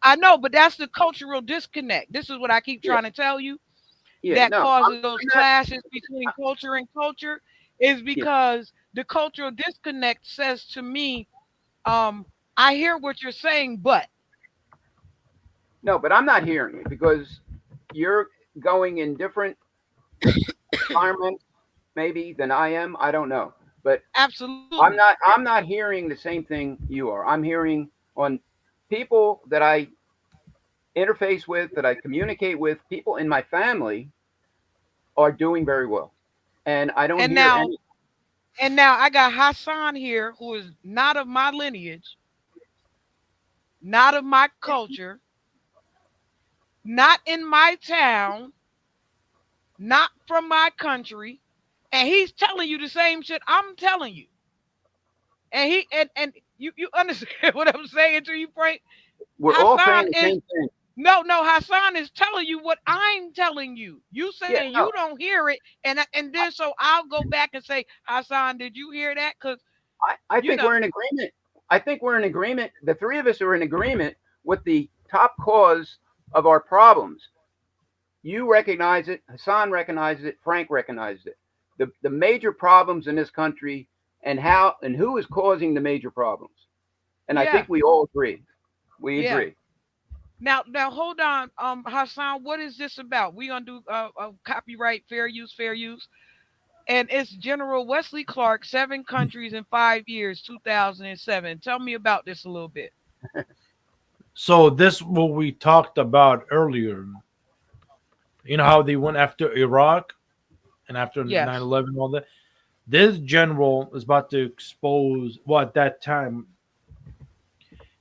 I know, but that's the cultural disconnect. This is what I keep yeah, trying to tell you yeah. that No, causes those I'm not. clashes between culture and culture is Yeah, because the cultural disconnect says to me, um, I hear what you're saying, but no, but I'm not hearing it because you're going in different environments maybe than I am. I don't know, but absolutely. I'm not hearing the same thing you are. I'm hearing on people that I interface with, that I communicate with, people in my family are doing very well, and I don't And hear now any. and now I got Hassan here who is not of my lineage, not of my culture, not in my town, not from my country, and he's telling you the same shit I'm telling you. And you understand what I'm saying to you, Frank? We're all saying Hassan the is same thing. no, Hassan is telling you what I'm telling you. You Yeah, saying you no, don't hear it, and then so I'll go back and say, Hassan, did you hear that? Because I you think know, we're in agreement. I think we're in agreement. The three of us are in agreement with the top cause of our problems. You recognize it, Hassan recognizes it, Frank recognizes it. The major problems in this country and how and who is causing the major problems. And I yeah, think we all agree. We yeah. agree. Now hold on, Hassan, what is this about? We gonna do copyright fair use, and it's General Wesley Clark, 7 countries in 5 years, 2007. Tell me about this a little bit. So this what we talked about earlier. You know how they went after Iraq and after nine Yes. 11 all that. This general is about to expose. Well, at that time,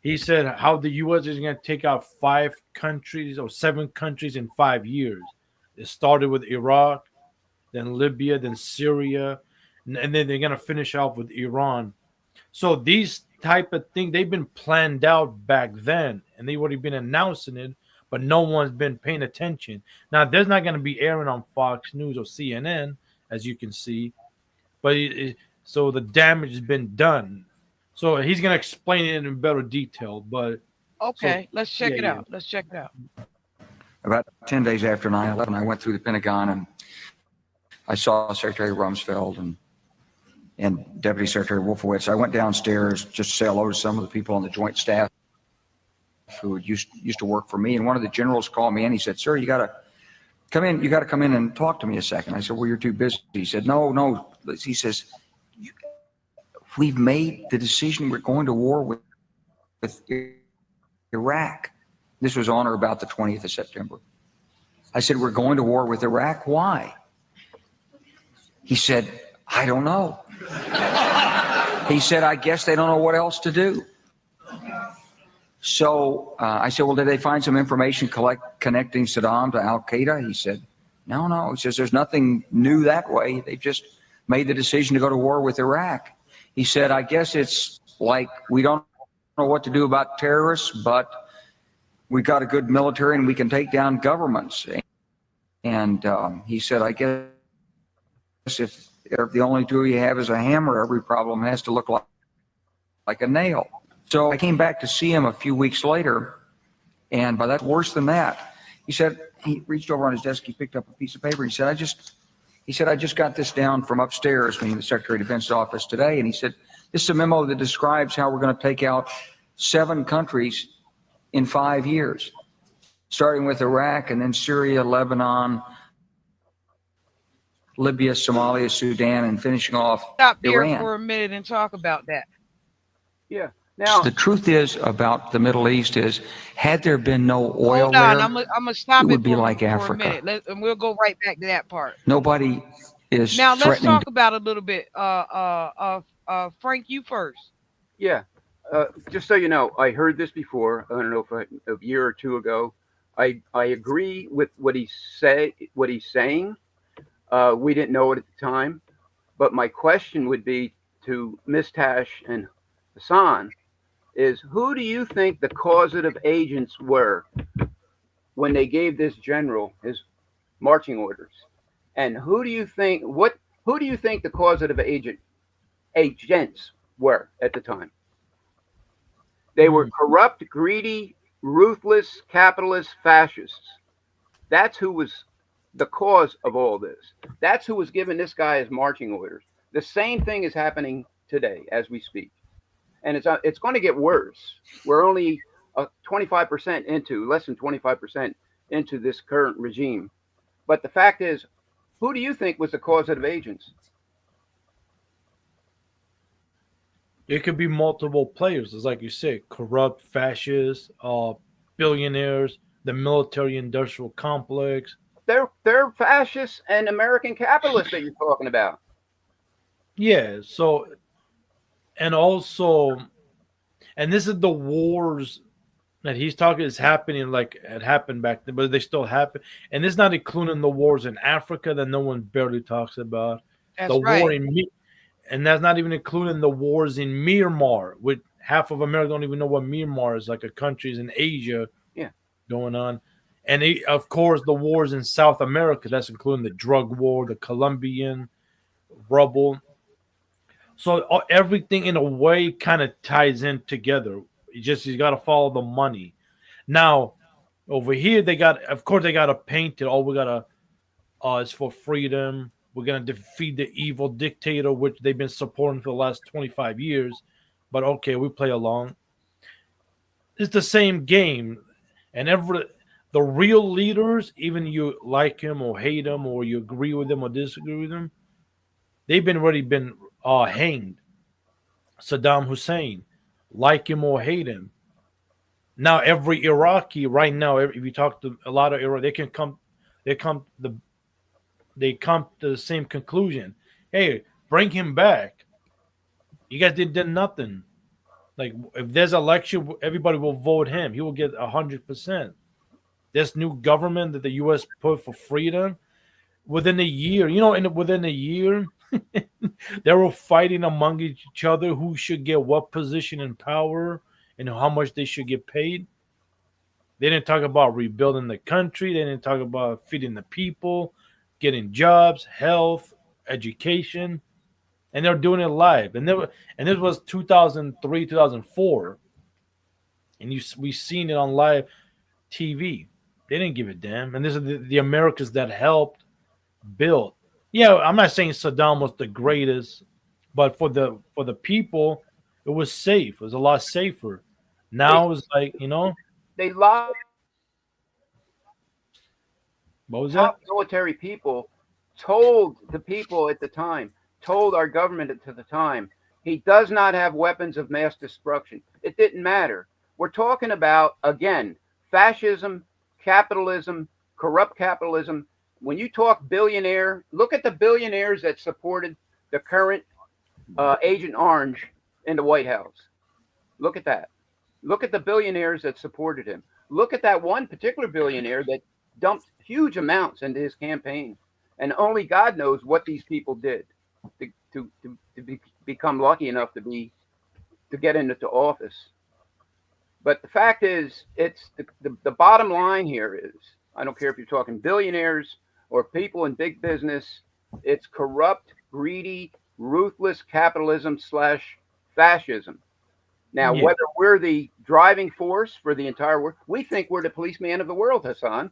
he said how the U.S. is going to take out 5 countries or 7 countries in 5 years. It started with Iraq, then Libya, then Syria, and then they're going to finish off with Iran. So these type of things they've been planned out back then, and they already been announcing it, but no one's been paying attention. Now there's not going to be airing on Fox News or CNN, as you can see, but so the damage has been done. So he's going to explain it in better detail. But so Okay, let's check yeah, it yeah. out. Let's check it out. About 10 days after 9/11, I went through the Pentagon and I saw Secretary Rumsfeld and Deputy Secretary Wolfowitz. I went downstairs just to say hello to some of the people on the Joint Staff who used to work for me, and one of the generals called me and he said, "Sir, you got to come in. You got to come in and talk to me a second." I said, "Well, you're too busy." He said, "No." He says, "We've made the decision. We're going to war with Iraq." This was on or about the 20th of September. I said, "We're going to war with Iraq. Why?" He said, "I don't know." He said, "I guess they don't know what else to do." So I said, "Well, did they find some information connecting Saddam to Al Qaeda?" He said, No. He says, "There's nothing new that way. They just made the decision to go to war with Iraq." He said, "I guess it's like we don't know what to do about terrorists, but we got a good military and we can take down governments." And he said, "I guess if the only tool you have is a hammer, every problem has to look like a nail." So I came back to see him a few weeks later, and by that, worse than that, he reached over on his desk, he picked up a piece of paper, he said, I just got this down from upstairs, meaning the Secretary of Defense's office today, and he said, "This is a memo that describes how we're going to take out 7 countries in 5 years, starting with Iraq and then Syria, Lebanon, Libya, Somalia, Sudan, and finishing off Stop there Iran." for a minute and talk about that. Yeah. Now, The truth is about the Middle East is, had there been no oil Hold on, there, I'm gonna stop it would be for like a Africa. minute, and we'll go right back to that part. Nobody is Now let's threatening. talk about a little bit. Frank, you first. yeah. Just so you know, I heard this before. I don't know if a year or two ago. I agree with what he's saying. We didn't know it at the time, but my question would be to Miss Tash and Hassan is, who do you think the causative agents were when they gave this general his marching orders? And who do you think the causative agents were at the time? They were corrupt, greedy, ruthless, capitalist fascists. That's who was the cause of all this. That's who was giving this guy his marching orders. The same thing is happening today as we speak. And it's going to get worse. We're only 25% less than 25% into this current regime. But the fact is, who do you think was the causative agents? It could be multiple players, as like you say, corrupt fascists, billionaires, the military-industrial complex. They're fascists and American capitalists that you're talking about. Yeah. So, and also, and this is the wars that he's talking is happening like it happened back then, but they still happen. And it's not including the wars in Africa that no one barely talks about. That's The right. war and that's not even including the wars in Myanmar, with half of America don't even know what Myanmar is, like a countries in Asia going on. And of course, the wars in South America, that's including the drug war, the Colombian rubble. So everything in a way kind of ties in together. You got to follow the money. Now, over here, they got to paint it. Oh, we got to, it's for freedom. We're going to defeat the evil dictator, which they've been supporting for the last 25 years. But okay, we play along. It's the same game. And the real leaders, even you like him or hate him or you agree with him or disagree with him, they've already been hanged. Saddam Hussein, like him or hate him. Now every Iraqi right now, if you talk to a lot of Iraq, they come to the same conclusion. Hey, bring him back. You guys did nothing. Like if there's election, everybody will vote him. He will get 100%. This new government that the U.S. put for freedom, within a year, within a year, they were fighting among each other who should get what position in power and how much they should get paid. They didn't talk about rebuilding the country. They didn't talk about feeding the people, getting jobs, health, education, and they're doing it live. And this was 2003, 2004, and we seen it on live TV. They didn't give a damn. And this is the Americans that helped build. Yeah, I'm not saying Saddam was the greatest, but for the people, it was safe. It was a lot safer. Now it's like, They lied. What was Top that? military people told the people at the time, told our government at the time, he does not have weapons of mass destruction. It didn't matter. We're talking about, again, fascism, capitalism, corrupt capitalism. When you talk billionaire, look at the billionaires that supported the current Agent Orange in the White House. Look at that. Look at the billionaires that supported him. Look at that one particular billionaire that dumped huge amounts into his campaign. And only God knows what these people did to become lucky enough to get into office. But the fact is, it's the bottom line here is, I don't care if you're talking billionaires or people in big business, it's corrupt, greedy, ruthless capitalism slash fascism. Now, Yeah. whether we're the driving force for the entire world, we think we're the policeman of the world, Hassan.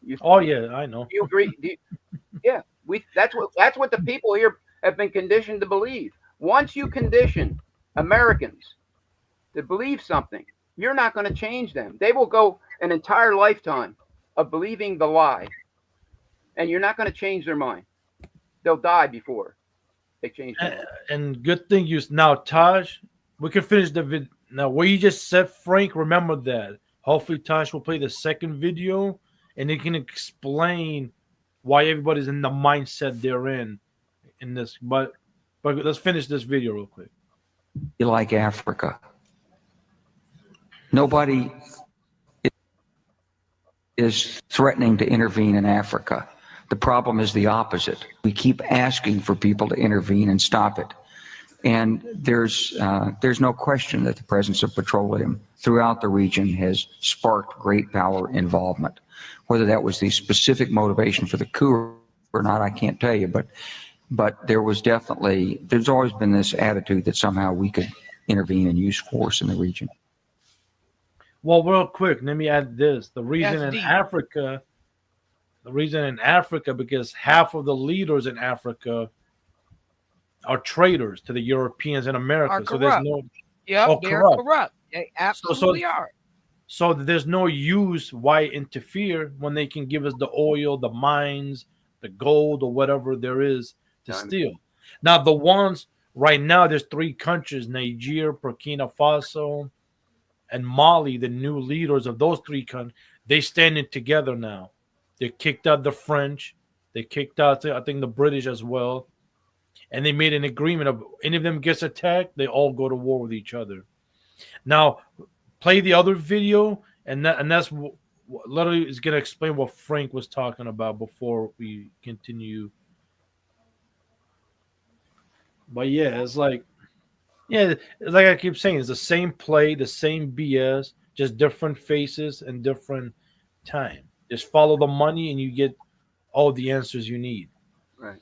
You, Oh yeah, I know. you agree? Yeah, that's what the people here have been conditioned to believe. Once you condition Americans to believe something, you're not going to change them. They will go an entire lifetime of believing the lie, and you're not going to change their mind. They'll die before they change their mind. And good thing you now, Taj. We can finish the vid now. What you just said, Frank. Remember that. Hopefully, Taj will play the second video, and he can explain why everybody's in the mindset they're in this. But let's finish this video real quick. Like Africa. Nobody is threatening to intervene in Africa. The problem is the opposite. We keep asking for people to intervene and stop it. And there's no question that the presence of petroleum throughout the region has sparked great power involvement. Whether that was the specific motivation for the coup or not, I can't tell you, but there's always been this attitude that somehow we could intervene and use force in the region. Well, real quick, let me add this. The reason That's in deep. Africa, because half of the leaders in Africa are traitors to the Europeans and America. Are So there's corrupt. no Yep, they're corrupt. corrupt. They absolutely are. So there's no use why interfere when they can give us the oil, the mines, the gold, or whatever there is to steal. Now the ones right now, there's 3 countries: Nigeria, Burkina Faso, and Mali. The new leaders of those 3 countries, they standing together now. They kicked out the French. They kicked out, I think, the British as well. And they made an agreement of any of them gets attacked, they all go to war with each other. Now, play the other video, and that's what literally is going to explain what Frank was talking about before we continue. But yeah, it's like I keep saying, it's the same play, the same BS, just different faces and different time. Just follow the money, and you get all the answers you need. Right.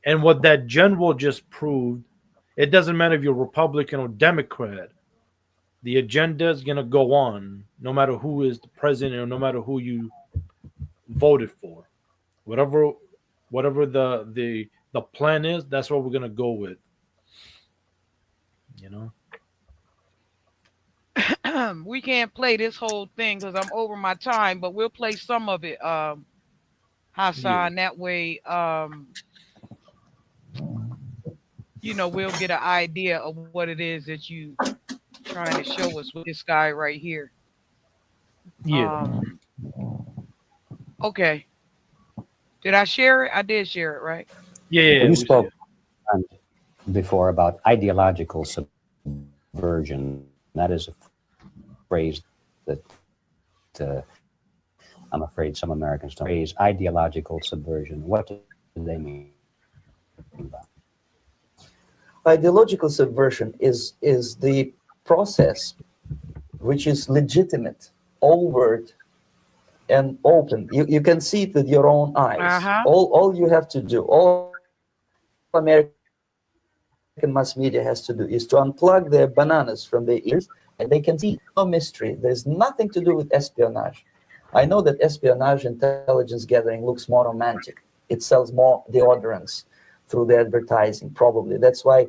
And what that general just proved, it doesn't matter if you're Republican or Democrat. The agenda is going to go on, no matter who is the president or no matter who you voted for. Whatever the plan is, that's what we're going to go with. You know? We can't play this whole thing because I'm over my time, but we'll play some of it, Hassan. That way, we'll get an idea of what it is that you trying to show us with this guy right here. Yeah. Okay. Did I share it? I did share it, right? Yeah. You spoke before about ideological subversion. That is a phrase that I'm afraid some Americans don't phrase. Ideological subversion. What do they mean by? Ideological subversion is the process which is legitimate, overt, and open. You can see it with your own eyes. Uh-huh. All you have to do, all American mass media has to do, is to unplug their bananas from their ears, and they can see no mystery. There's nothing to do with espionage. I know that espionage, intelligence gathering, looks more romantic. It sells more deodorants through the advertising, probably. That's why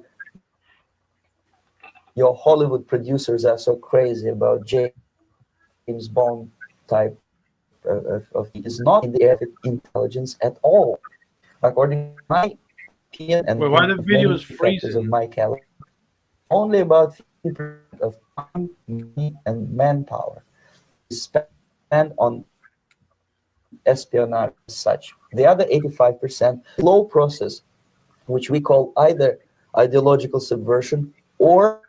your Hollywood producers are so crazy about James Bond type of is not in the area of intelligence at all. According to my opinion and Wait, why the many video is factors of freezing? my caliber, only about 50% of time, money, and manpower is spent on espionage as such. The other 85% slow process, which we call either ideological subversion or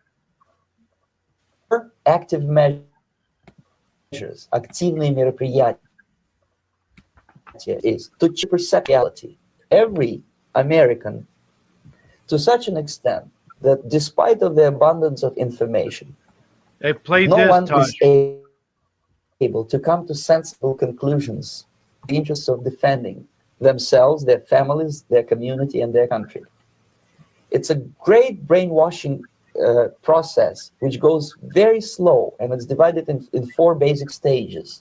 active measures, активные мероприятия, is to change reality. Every American, to such an extent that despite of the abundance of information, Hey, play no this, one is Tosh. able to come to sensible conclusions in the interests of defending themselves, their families, their community, and their country. It's a great brainwashing process which goes very slow, and it's divided in four basic stages.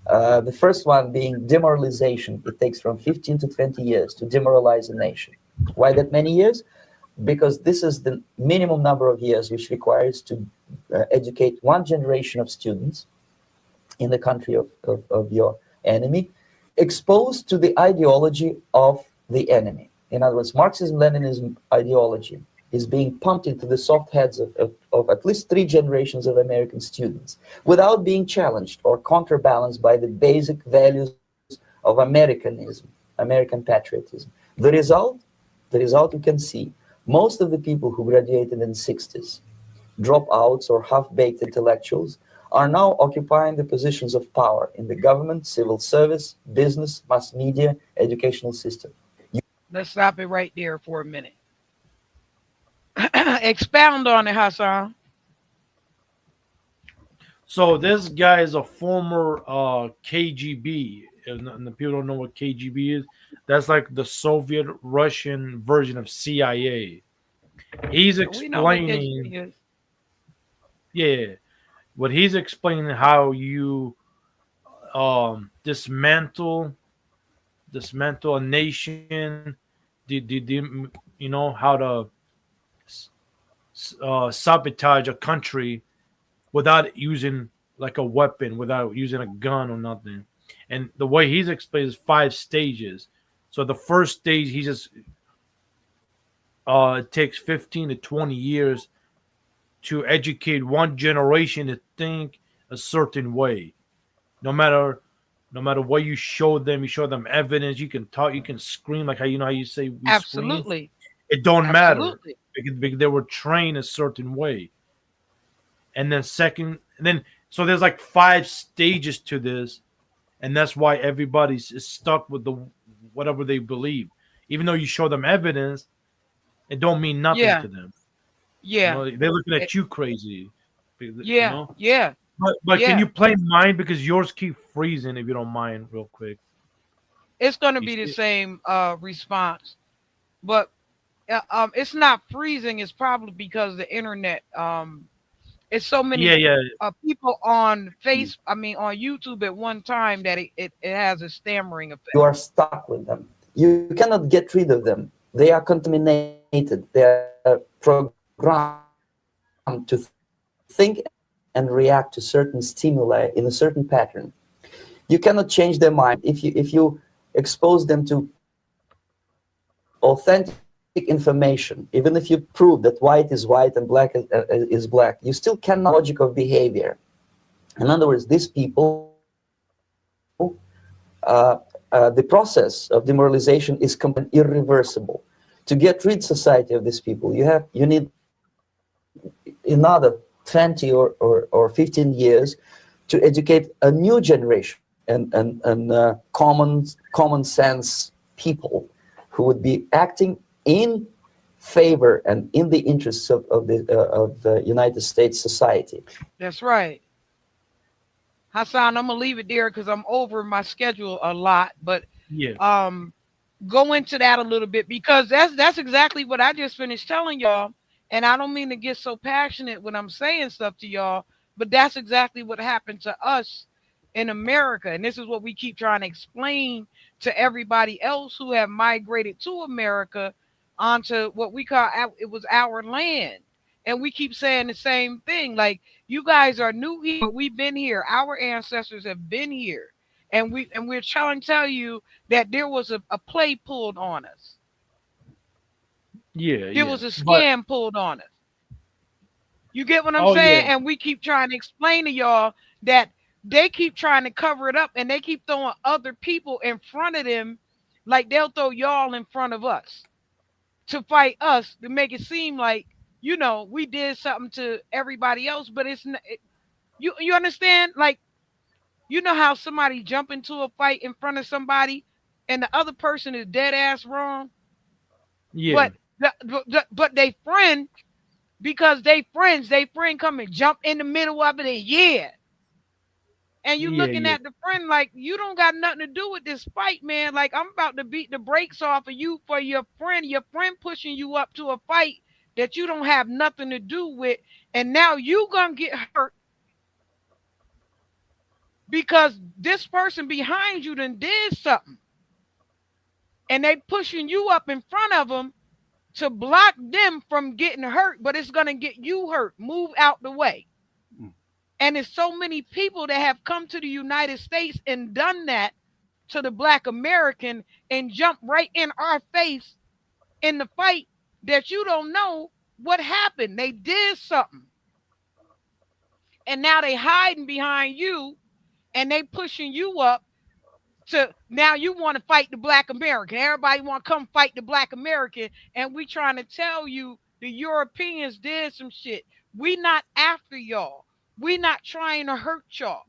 The first one being demoralization. It takes from 15 to 20 years to demoralize a nation. Why that many years? Because this is the minimum number of years which requires to educate one generation of students in the country of your enemy, exposed to the ideology of the enemy. In other words, Marxism-Leninism ideology is being pumped into the soft heads of at least three generations of American students without being challenged or counterbalanced by the basic values of Americanism, American patriotism. The result you can see, most of the people who graduated in the 60s, dropouts or half-baked intellectuals, are now occupying the positions of power in the government, civil service, business, mass media, educational system. Let's stop it right there for a minute. Expound on it, Hassan. So this guy is a former KGB, and the people don't know what KGB is. That's like the Soviet Russian version of CIA. He's We know what explaining, KGB is. yeah, what he's explaining how you dismantle a nation, how to sabotage a country without using like a weapon, without using a gun or nothing. And the way he's explained is 5 stages. So the first stage, he just it takes 15 to 20 years to educate one generation to think a certain way. No matter what you show them evidence. You can talk, you can scream like how you say we scream. Absolutely. It don't matter Absolutely. because they were trained a certain way. And then so there's like 5 stages to this, and that's why everybody's is stuck with the whatever they believe. Even though you show them evidence, it don't mean nothing Yeah. to them. Yeah. They're looking It- at you crazy. You yeah. know. Yeah. But can Yeah. you play mine because yours keep freezing if you don't mind, real quick. It's going to You be the see? same response, but it's not freezing. It's probably because the internet. It's so Yeah, many yeah. people on on YouTube at one time that it has a stammering effect. You are stuck with them. You cannot get rid of them. They are contaminated. They are programmed to think and react to certain stimuli in a certain pattern. You cannot change their mind. If you expose them to authentic information, even if you prove that white is white and black is black, you still cannot change their logic of behavior. In other words, these people, the process of demoralization is complete and irreversible. To get rid society of these people, you need another 20 or 15 years to educate a new generation and common sense people who would be acting in favor and in the interests of the United States society. That's right. Hassan, I'm gonna leave it there because I'm over my schedule a lot, but Yeah. um go into that a little bit because that's exactly what I just finished telling y'all. And I don't mean to get so passionate when I'm saying stuff to y'all, but that's exactly what happened to us in America. And this is what we keep trying to explain to everybody else who have migrated to America onto what we call it was our land. And we keep saying the same thing. Like, you guys are new here, but we've been here. Our ancestors have been here. And we're trying to tell you that there was a play pulled on us. Yeah, There yeah. was a But scam pulled on us. You get what I'm oh saying? yeah, And we keep trying to explain to y'all that they keep trying to cover it up, and they keep throwing other people in front of them, like they'll throw y'all in front of us to fight us, to make it seem like, we did something to everybody else, but it's not. You understand? Like, you know how somebody jump into a fight in front of somebody, and the other person is dead ass wrong, yeah, but but they friend, because they friend come and jump in the middle of it, and yeah. And you yeah, looking yeah, at the friend like, you don't got nothing to do with this fight, man. Like, I'm about to beat the brakes off of you for your friend. Your friend pushing you up to a fight that you don't have nothing to do with. And now you gonna get hurt because this person behind you done did something. And they pushing you up in front of them to block them from getting hurt, but it's gonna get you hurt. Move out the way. And there's so many people that have come to the United States and done that to the Black American and jump right in our face in the fight, that you don't know what happened. They did something. And now they hiding behind you, and they pushing you up to, now you want to fight the Black American. Everybody want to come fight the Black American. And we trying to tell you the Europeans did some shit. We not after y'all. We not trying to hurt y'all.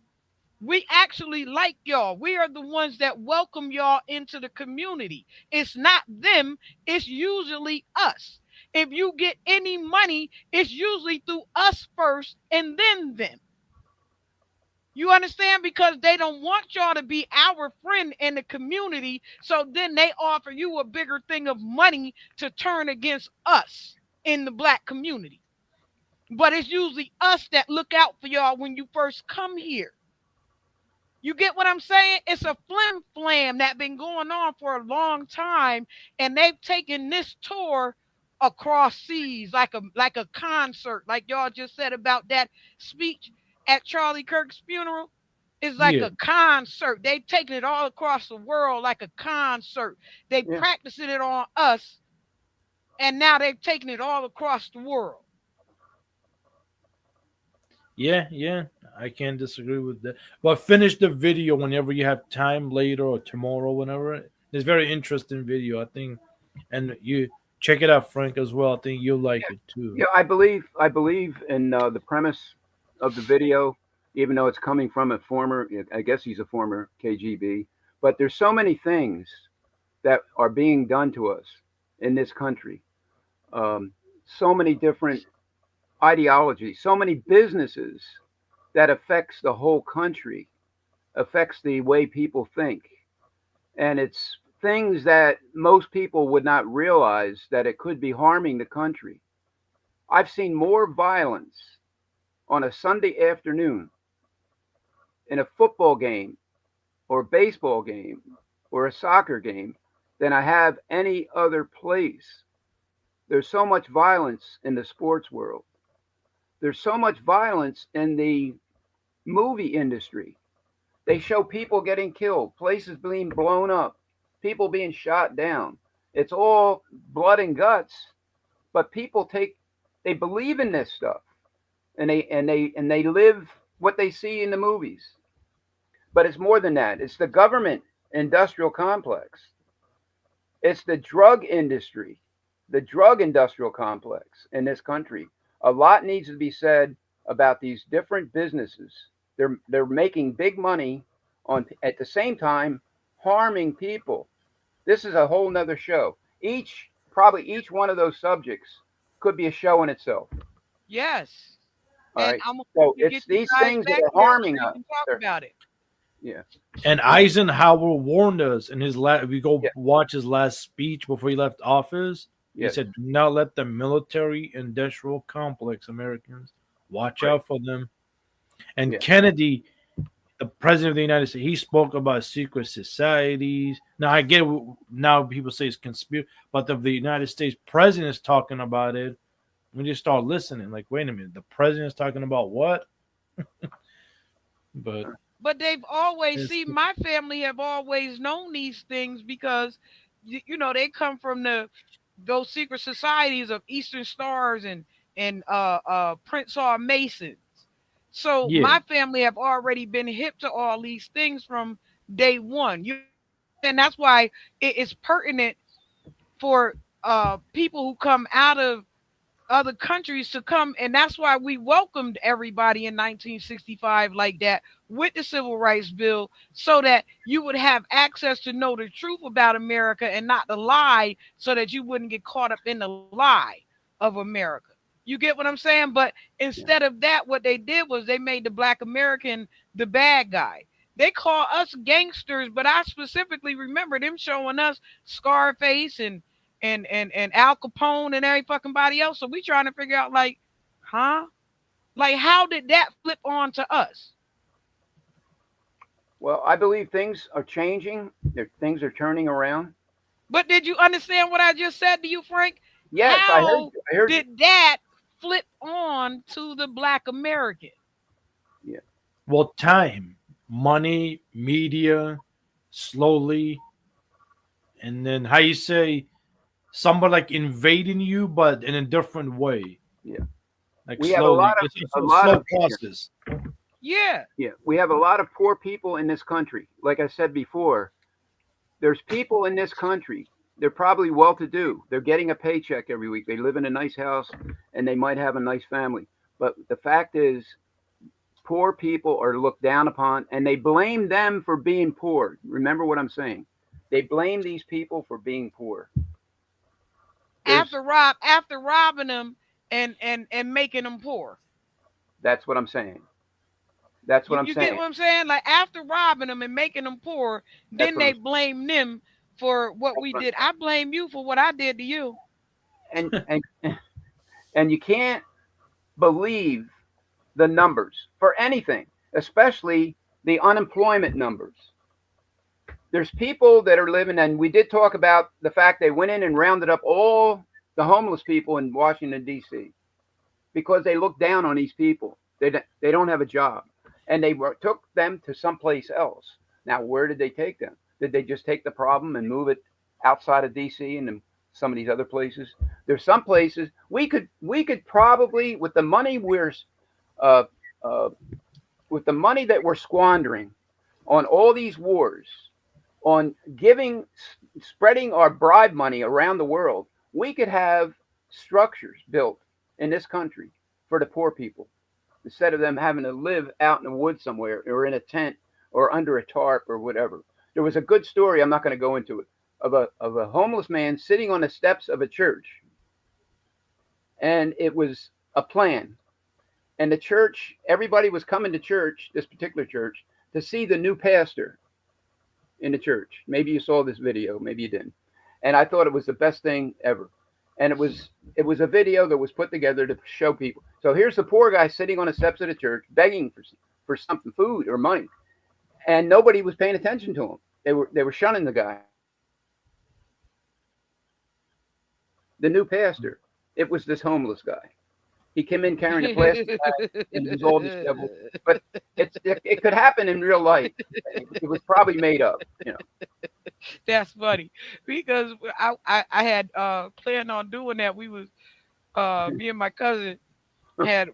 We actually like y'all. We are the ones that welcome y'all into the community. It's not them, it's usually us. If you get any money, it's usually through us first and then them. You understand? Because they don't want y'all to be our friend in the community. So then they offer you a bigger thing of money to turn against us in the Black community. But it's usually us that look out for y'all when you first come here. You get what I'm saying? It's a flim flam that been going on for a long time, and they've taken this tour across seas like a concert, like y'all just said about that speech at Charlie Kirk's funeral. It's like yeah, a concert. They've taken it all across the world like a concert. They Yeah. practicing it on us, and now they've taken it all across the world. yeah, yeah. I can't disagree with that. But finish the video whenever you have time, later or tomorrow, whenever. It's very interesting video, I think, and you check it out, Frank, as well. I think you'll like it too. Yeah, I believe in the premise of the video, even though it's coming from a former. I guess he's a former KGB. But there's so many things that are being done to us in this country. So many different ideologies, so many businesses that affects the whole country, affects the way people think, and it's things that most people would not realize that it could be harming the country. I've seen more violence on a Sunday afternoon in a football game or a baseball game or a soccer game than I have any other place. There's so much violence in the sports world. There's so much violence in the movie industry. They show people getting killed, places being blown up, people being shot down. It's all blood and guts, but they believe in this stuff, and they live what they see in the movies. But it's more than that. It's the government industrial complex. It's the drug industry, the drug industrial complex in this country. A lot needs to be said about these different businesses. They're making big money on at the same time harming people. This is a whole nother show. Probably each one of those subjects could be a show in itself. Yes. All And right. I'm So gonna get it's you these guys things that back are here harming so you us. can talk about it. Yeah. And Eisenhower warned us in his last. If you go Yeah. watch his last speech before he left office, he Yes. said, "Do not let the military-industrial complex, Americans, watch Right. out for them." And Yeah. Kennedy, the president of the United States, he spoke about secret societies. Now I get now people say it's conspiracy, but the United States president is talking about it. We just start listening. Like, wait a minute, the president's talking about what? But But they've always it's, see my family have always known these things because they come from those secret societies of Eastern Stars and Prince Hall Masons. So yeah, my family have already been hip to all these things from day one. And that's why it is pertinent for people who come out of other countries to come, and that's why we welcomed everybody in 1965 like that with the civil rights bill, so that you would have access to know the truth about America and not the lie, so that you wouldn't get caught up in the lie of America. You get what I'm saying? But Yeah. instead of that, what they did was they made the black American the bad guy. They call us gangsters, but I specifically remember them showing us Scarface and Al Capone and every fucking body else. So we trying to figure out, like, huh? Like, how did that flip on to us? Well, I believe things are changing. Things are turning around. But did you understand what I just said to you, Frank? Yes, I heard How you. I heard you. did that flip on to the black American? Yeah. well, time, money, media, slowly, and then how you say somebody like invading you, but in a different way, Yeah. like We have a slowly. lot of It's a a lot slow of process. Yeah. we have a lot of poor people in this country. Like I said before, there's people in this country. They're probably well to do. They're getting a paycheck every week. They live in a nice house and they might have a nice family. But the fact is, poor people are looked down upon and they blame them for being poor. Remember what I'm saying. They blame these people for being poor. There's After robbing them and making them poor. That's what I'm saying. That's what I'm You get saying. what I'm saying? Like, after robbing them and making them poor, That's then what they I'm blame them for what that's we what I'm did. I blame you for what I did to you. saying. And you can't believe the numbers for anything, especially the unemployment numbers. There's people that are living, and we did talk about the fact they went in and rounded up all the homeless people in Washington D.C. because they look down on these people. They don't have a job, and they took them to someplace else. Now, where did they take them? Did they just take the problem and move it outside of D.C. and some of these other places? There's some places we could probably, with the money uh, uh, that we're squandering on all these wars, on spreading our bribe money around the world, we could have structures built in this country for the poor people instead of them having to live out in the woods somewhere or in a tent or under a tarp or whatever. There was a good story, I'm not going to go into it, of a homeless man sitting on the steps of a church. And it was a plan. And the church, everybody was coming to church, this particular church, to see the new pastor in the church. Maybe you saw this video, maybe you didn't. And I thought it was the best thing ever. And it was a video that was put together to show people. So here's the poor guy sitting on the steps of the church begging for something, food or money. And nobody was paying attention to him. They were shunning the guy. The new pastor, it was this homeless guy. He came in carrying a plastic bag and he was all disheveled. But it could happen in real life. It was probably made up. That's funny because I had planned on doing that. We was me and my cousin had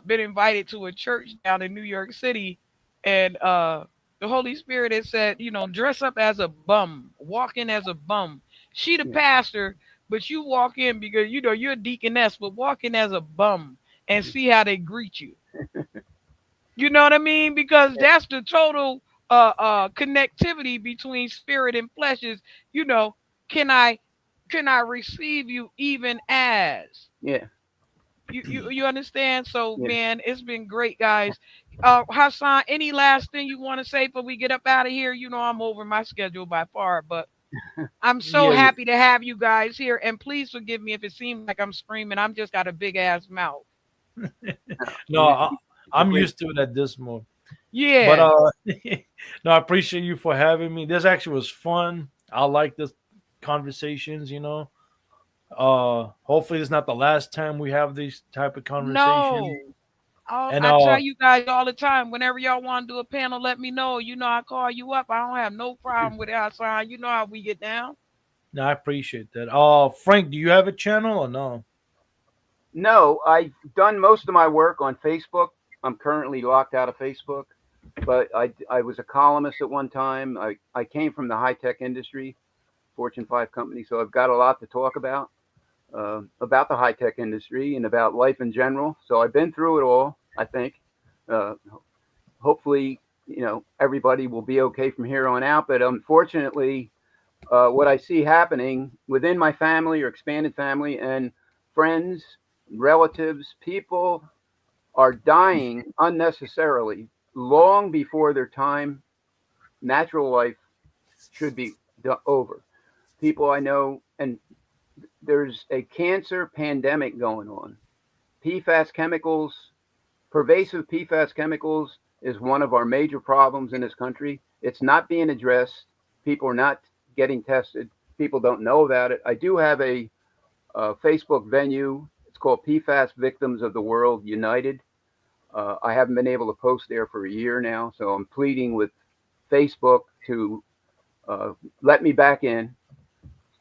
been invited to a church down in New York City, and the Holy Spirit had said, dress up as a bum, walk in as a bum. She the Yeah. pastor, but you walk in because you're a deaconess, but walk in as a bum and see how they greet you. You know what I mean? Because that's the total connectivity between spirit and flesh is, you know, can I receive you even as Yeah. you understand? So Yeah. man, it's been great, guys. Hassan, any last thing you want to say before we get up out of here? I'm over my schedule by far, but I'm so Yeah, yeah. happy to have you guys here. And please forgive me if it seems like I'm screaming. I'm just got a big ass mouth. No, You- I'm great. used to it at this moment. But Yeah. no, I appreciate you for having me. This actually was fun. I like this conversations. Hopefully it's not the last time we have these type of conversation. No. Oh, And I tell you guys all the time, whenever y'all want to do a panel, let me know. You know, I call you up. I don't have no problem with it, Hassan. You know how we get down. no, I appreciate that. Frank, do you have a channel or no? No, I've done most of my work on Facebook. I'm currently locked out of Facebook, but I was a columnist at one time. I came from the high tech industry, Fortune 5 company, so I've got a lot to talk about the high tech industry and about life in general. So I've been through it all. I think. Uh, Hopefully, everybody will be okay from here on out. But unfortunately, what I see happening within my family or expanded family and friends, relatives, people are dying unnecessarily long before their time, natural life should be over. People I know, and there's a cancer pandemic going on. PFAS chemicals, pervasive PFAS chemicals is one of our major problems in this country. It's not being addressed. People are not getting tested. People don't know about it. I do have a Facebook venue. It's called PFAS Victims of the World United. I haven't been able to post there for a year now, so I'm pleading with Facebook to let me back in.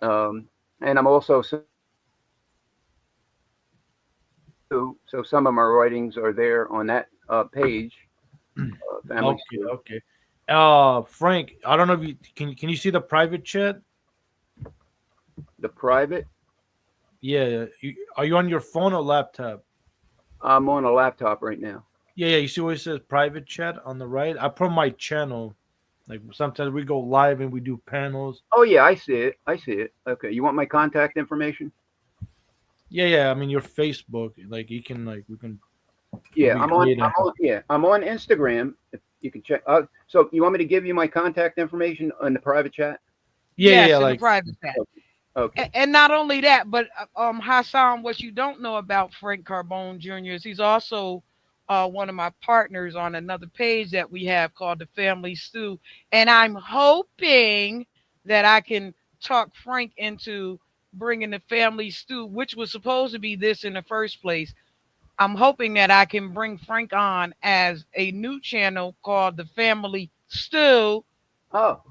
And I'm also so some of my writings are there on that page. Family Okay, Stew. okay. Frank, I don't know if you can you see the private chat? The private. Yeah. Are you on your phone or laptop? I'm on a laptop right now. Yeah. You see where it says private chat on the right? I put my channel. Like sometimes we go live and we do panels. Oh yeah, I see it. I see it. Okay, you want my contact information? Yeah. I mean your Facebook. Like you can we can Yeah, we create a I'm on Instagram. If you can check. So you want me to give you my contact information on the private chat? yeah. Yes, in the Like private chat. Okay. And not only that, but Hassan, what you don't know about Frank Carbone Jr. is he's also one of my partners on another page that we have called the Family Stew, and I'm hoping that I can talk Frank into bringing the Family Stew, which was supposed to be this in the first place. I'm hoping that I can bring Frank on as a new channel called the Family Stew. Oh,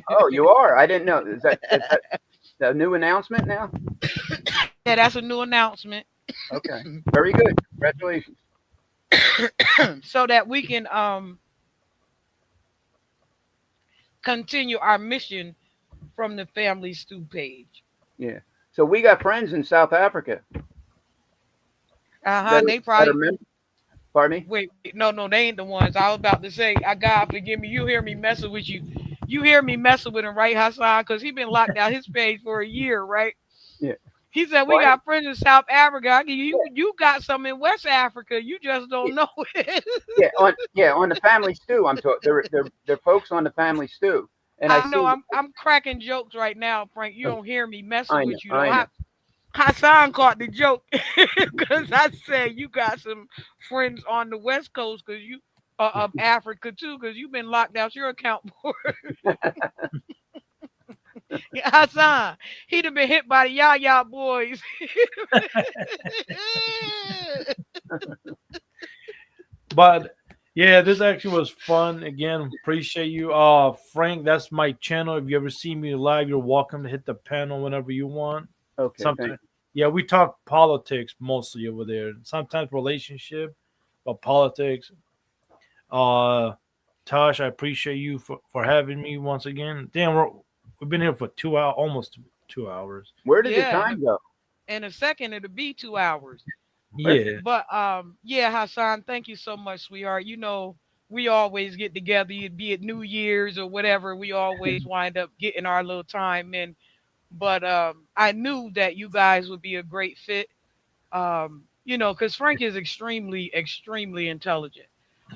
oh, you are. I didn't know. Is that a new announcement now? Yeah, that's a new announcement. Okay. Very good. Congratulations. So that we can continue our mission from the Family Stew page. Yeah. So we got friends in South Africa Uh-huh. They that are probably members. Pardon me? wait, no, they ain't the ones. I was about to say, I God forgive me, you hear me messing with you. You hear me messing with him, right, Hassan? Because he been locked out his page for a year, right? Yeah. He said we What? got friends in South Africa. You got some in West Africa. You just Yeah. don't know it. On the Family Stew. I'm talking. They're folks on the Family Stew, and I I know see. I'm cracking jokes right now, Frank. You don't hear me messing I know. with you though. I know. Hassan caught the joke because I said you got some friends on the West Coast because you of Africa too because you've been locked out your account for Hassan. He'd have been hit by the Yaya boys. but yeah, this actually was fun. Again, appreciate you. Frank, that's my channel. If you ever see me live, you're welcome to hit the panel whenever you want. Okay. Thank Sometimes yeah, we talk politics mostly over there. Sometimes relationship, but politics. Uh Tosh, I appreciate you for having me once again. Damn, we've been here for 2 hours, almost 2 hours. Where did the Yeah, time go? in a second it'll be 2 hours. Yeah, But yeah, Hassan, thank you so much, sweetheart. You know, we always get together, be it New Year's or whatever. We always wind up getting our little time in. But I knew that you guys would be a great fit. Because Frank is extremely, extremely intelligent.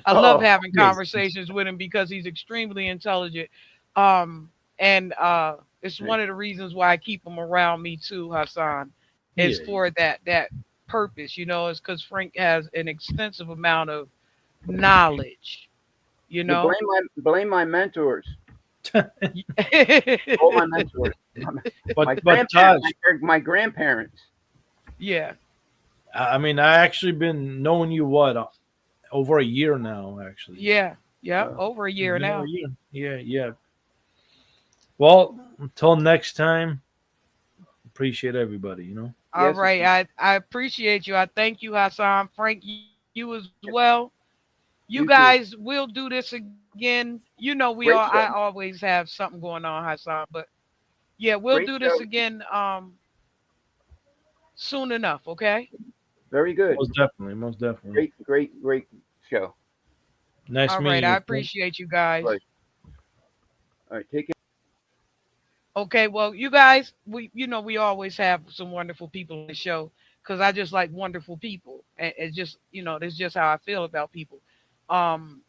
I love Oh, having yes, conversations with him because he's extremely intelligent. And it's right. one of the reasons why I keep him around me too, Hassan, is yeah, for that purpose. Is because Frank has an extensive amount of knowledge. You You know, blame my mentors. All my mentors. But Taj, My grandparents. Yeah. I mean, I actually been knowing you over a year now, actually. Yeah. Yeah. Over a year now. Yeah. Well, until next time, appreciate everybody, you know. All Yes, right. I appreciate you. I thank you, Hassan. Frank, you as well. You You too. guys will do this again. You know, Great show. I always have something going on, Hassan, but yeah, we'll Great do this show. again soon enough, okay? Very good. Most definitely. Great show. Nice All meeting right, you. I Frank. appreciate you guys. Right. All right, take care. Okay, well, you guys, we always have some wonderful people on the show because I just like wonderful people. And it's just, that's just how I feel about people. Um,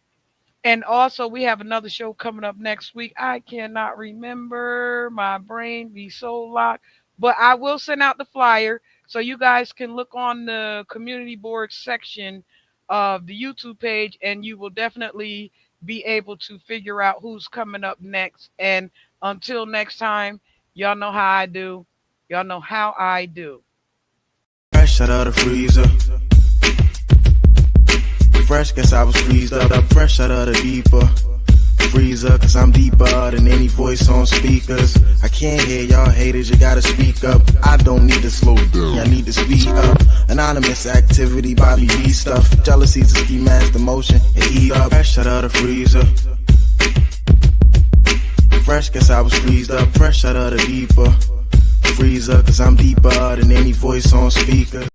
and also we have another show coming up next week. I cannot remember. My brain be so locked, but I will send out the flyer so you guys can look on the community board section of the YouTube page, and you will definitely be able to figure out who's coming up next. And until next time, y'all know how I do. Y'all know how I do. Fresh out of the freezer. Fresh, guess I was freezed up. Fresh out of the deeper freezer, cause I'm deeper than any voice on speakers. I can't hear y'all haters, you gotta speak up. I don't need to slow down, I need to speed up. Anonymous activity, Bobby B stuff. Jealousy's a ski mask, emotion, and eat up. Fresh out of the freezer. Fresh, guess I was freezed up. Fresh out of the deeper freezer, cause I'm deeper than any voice on speaker.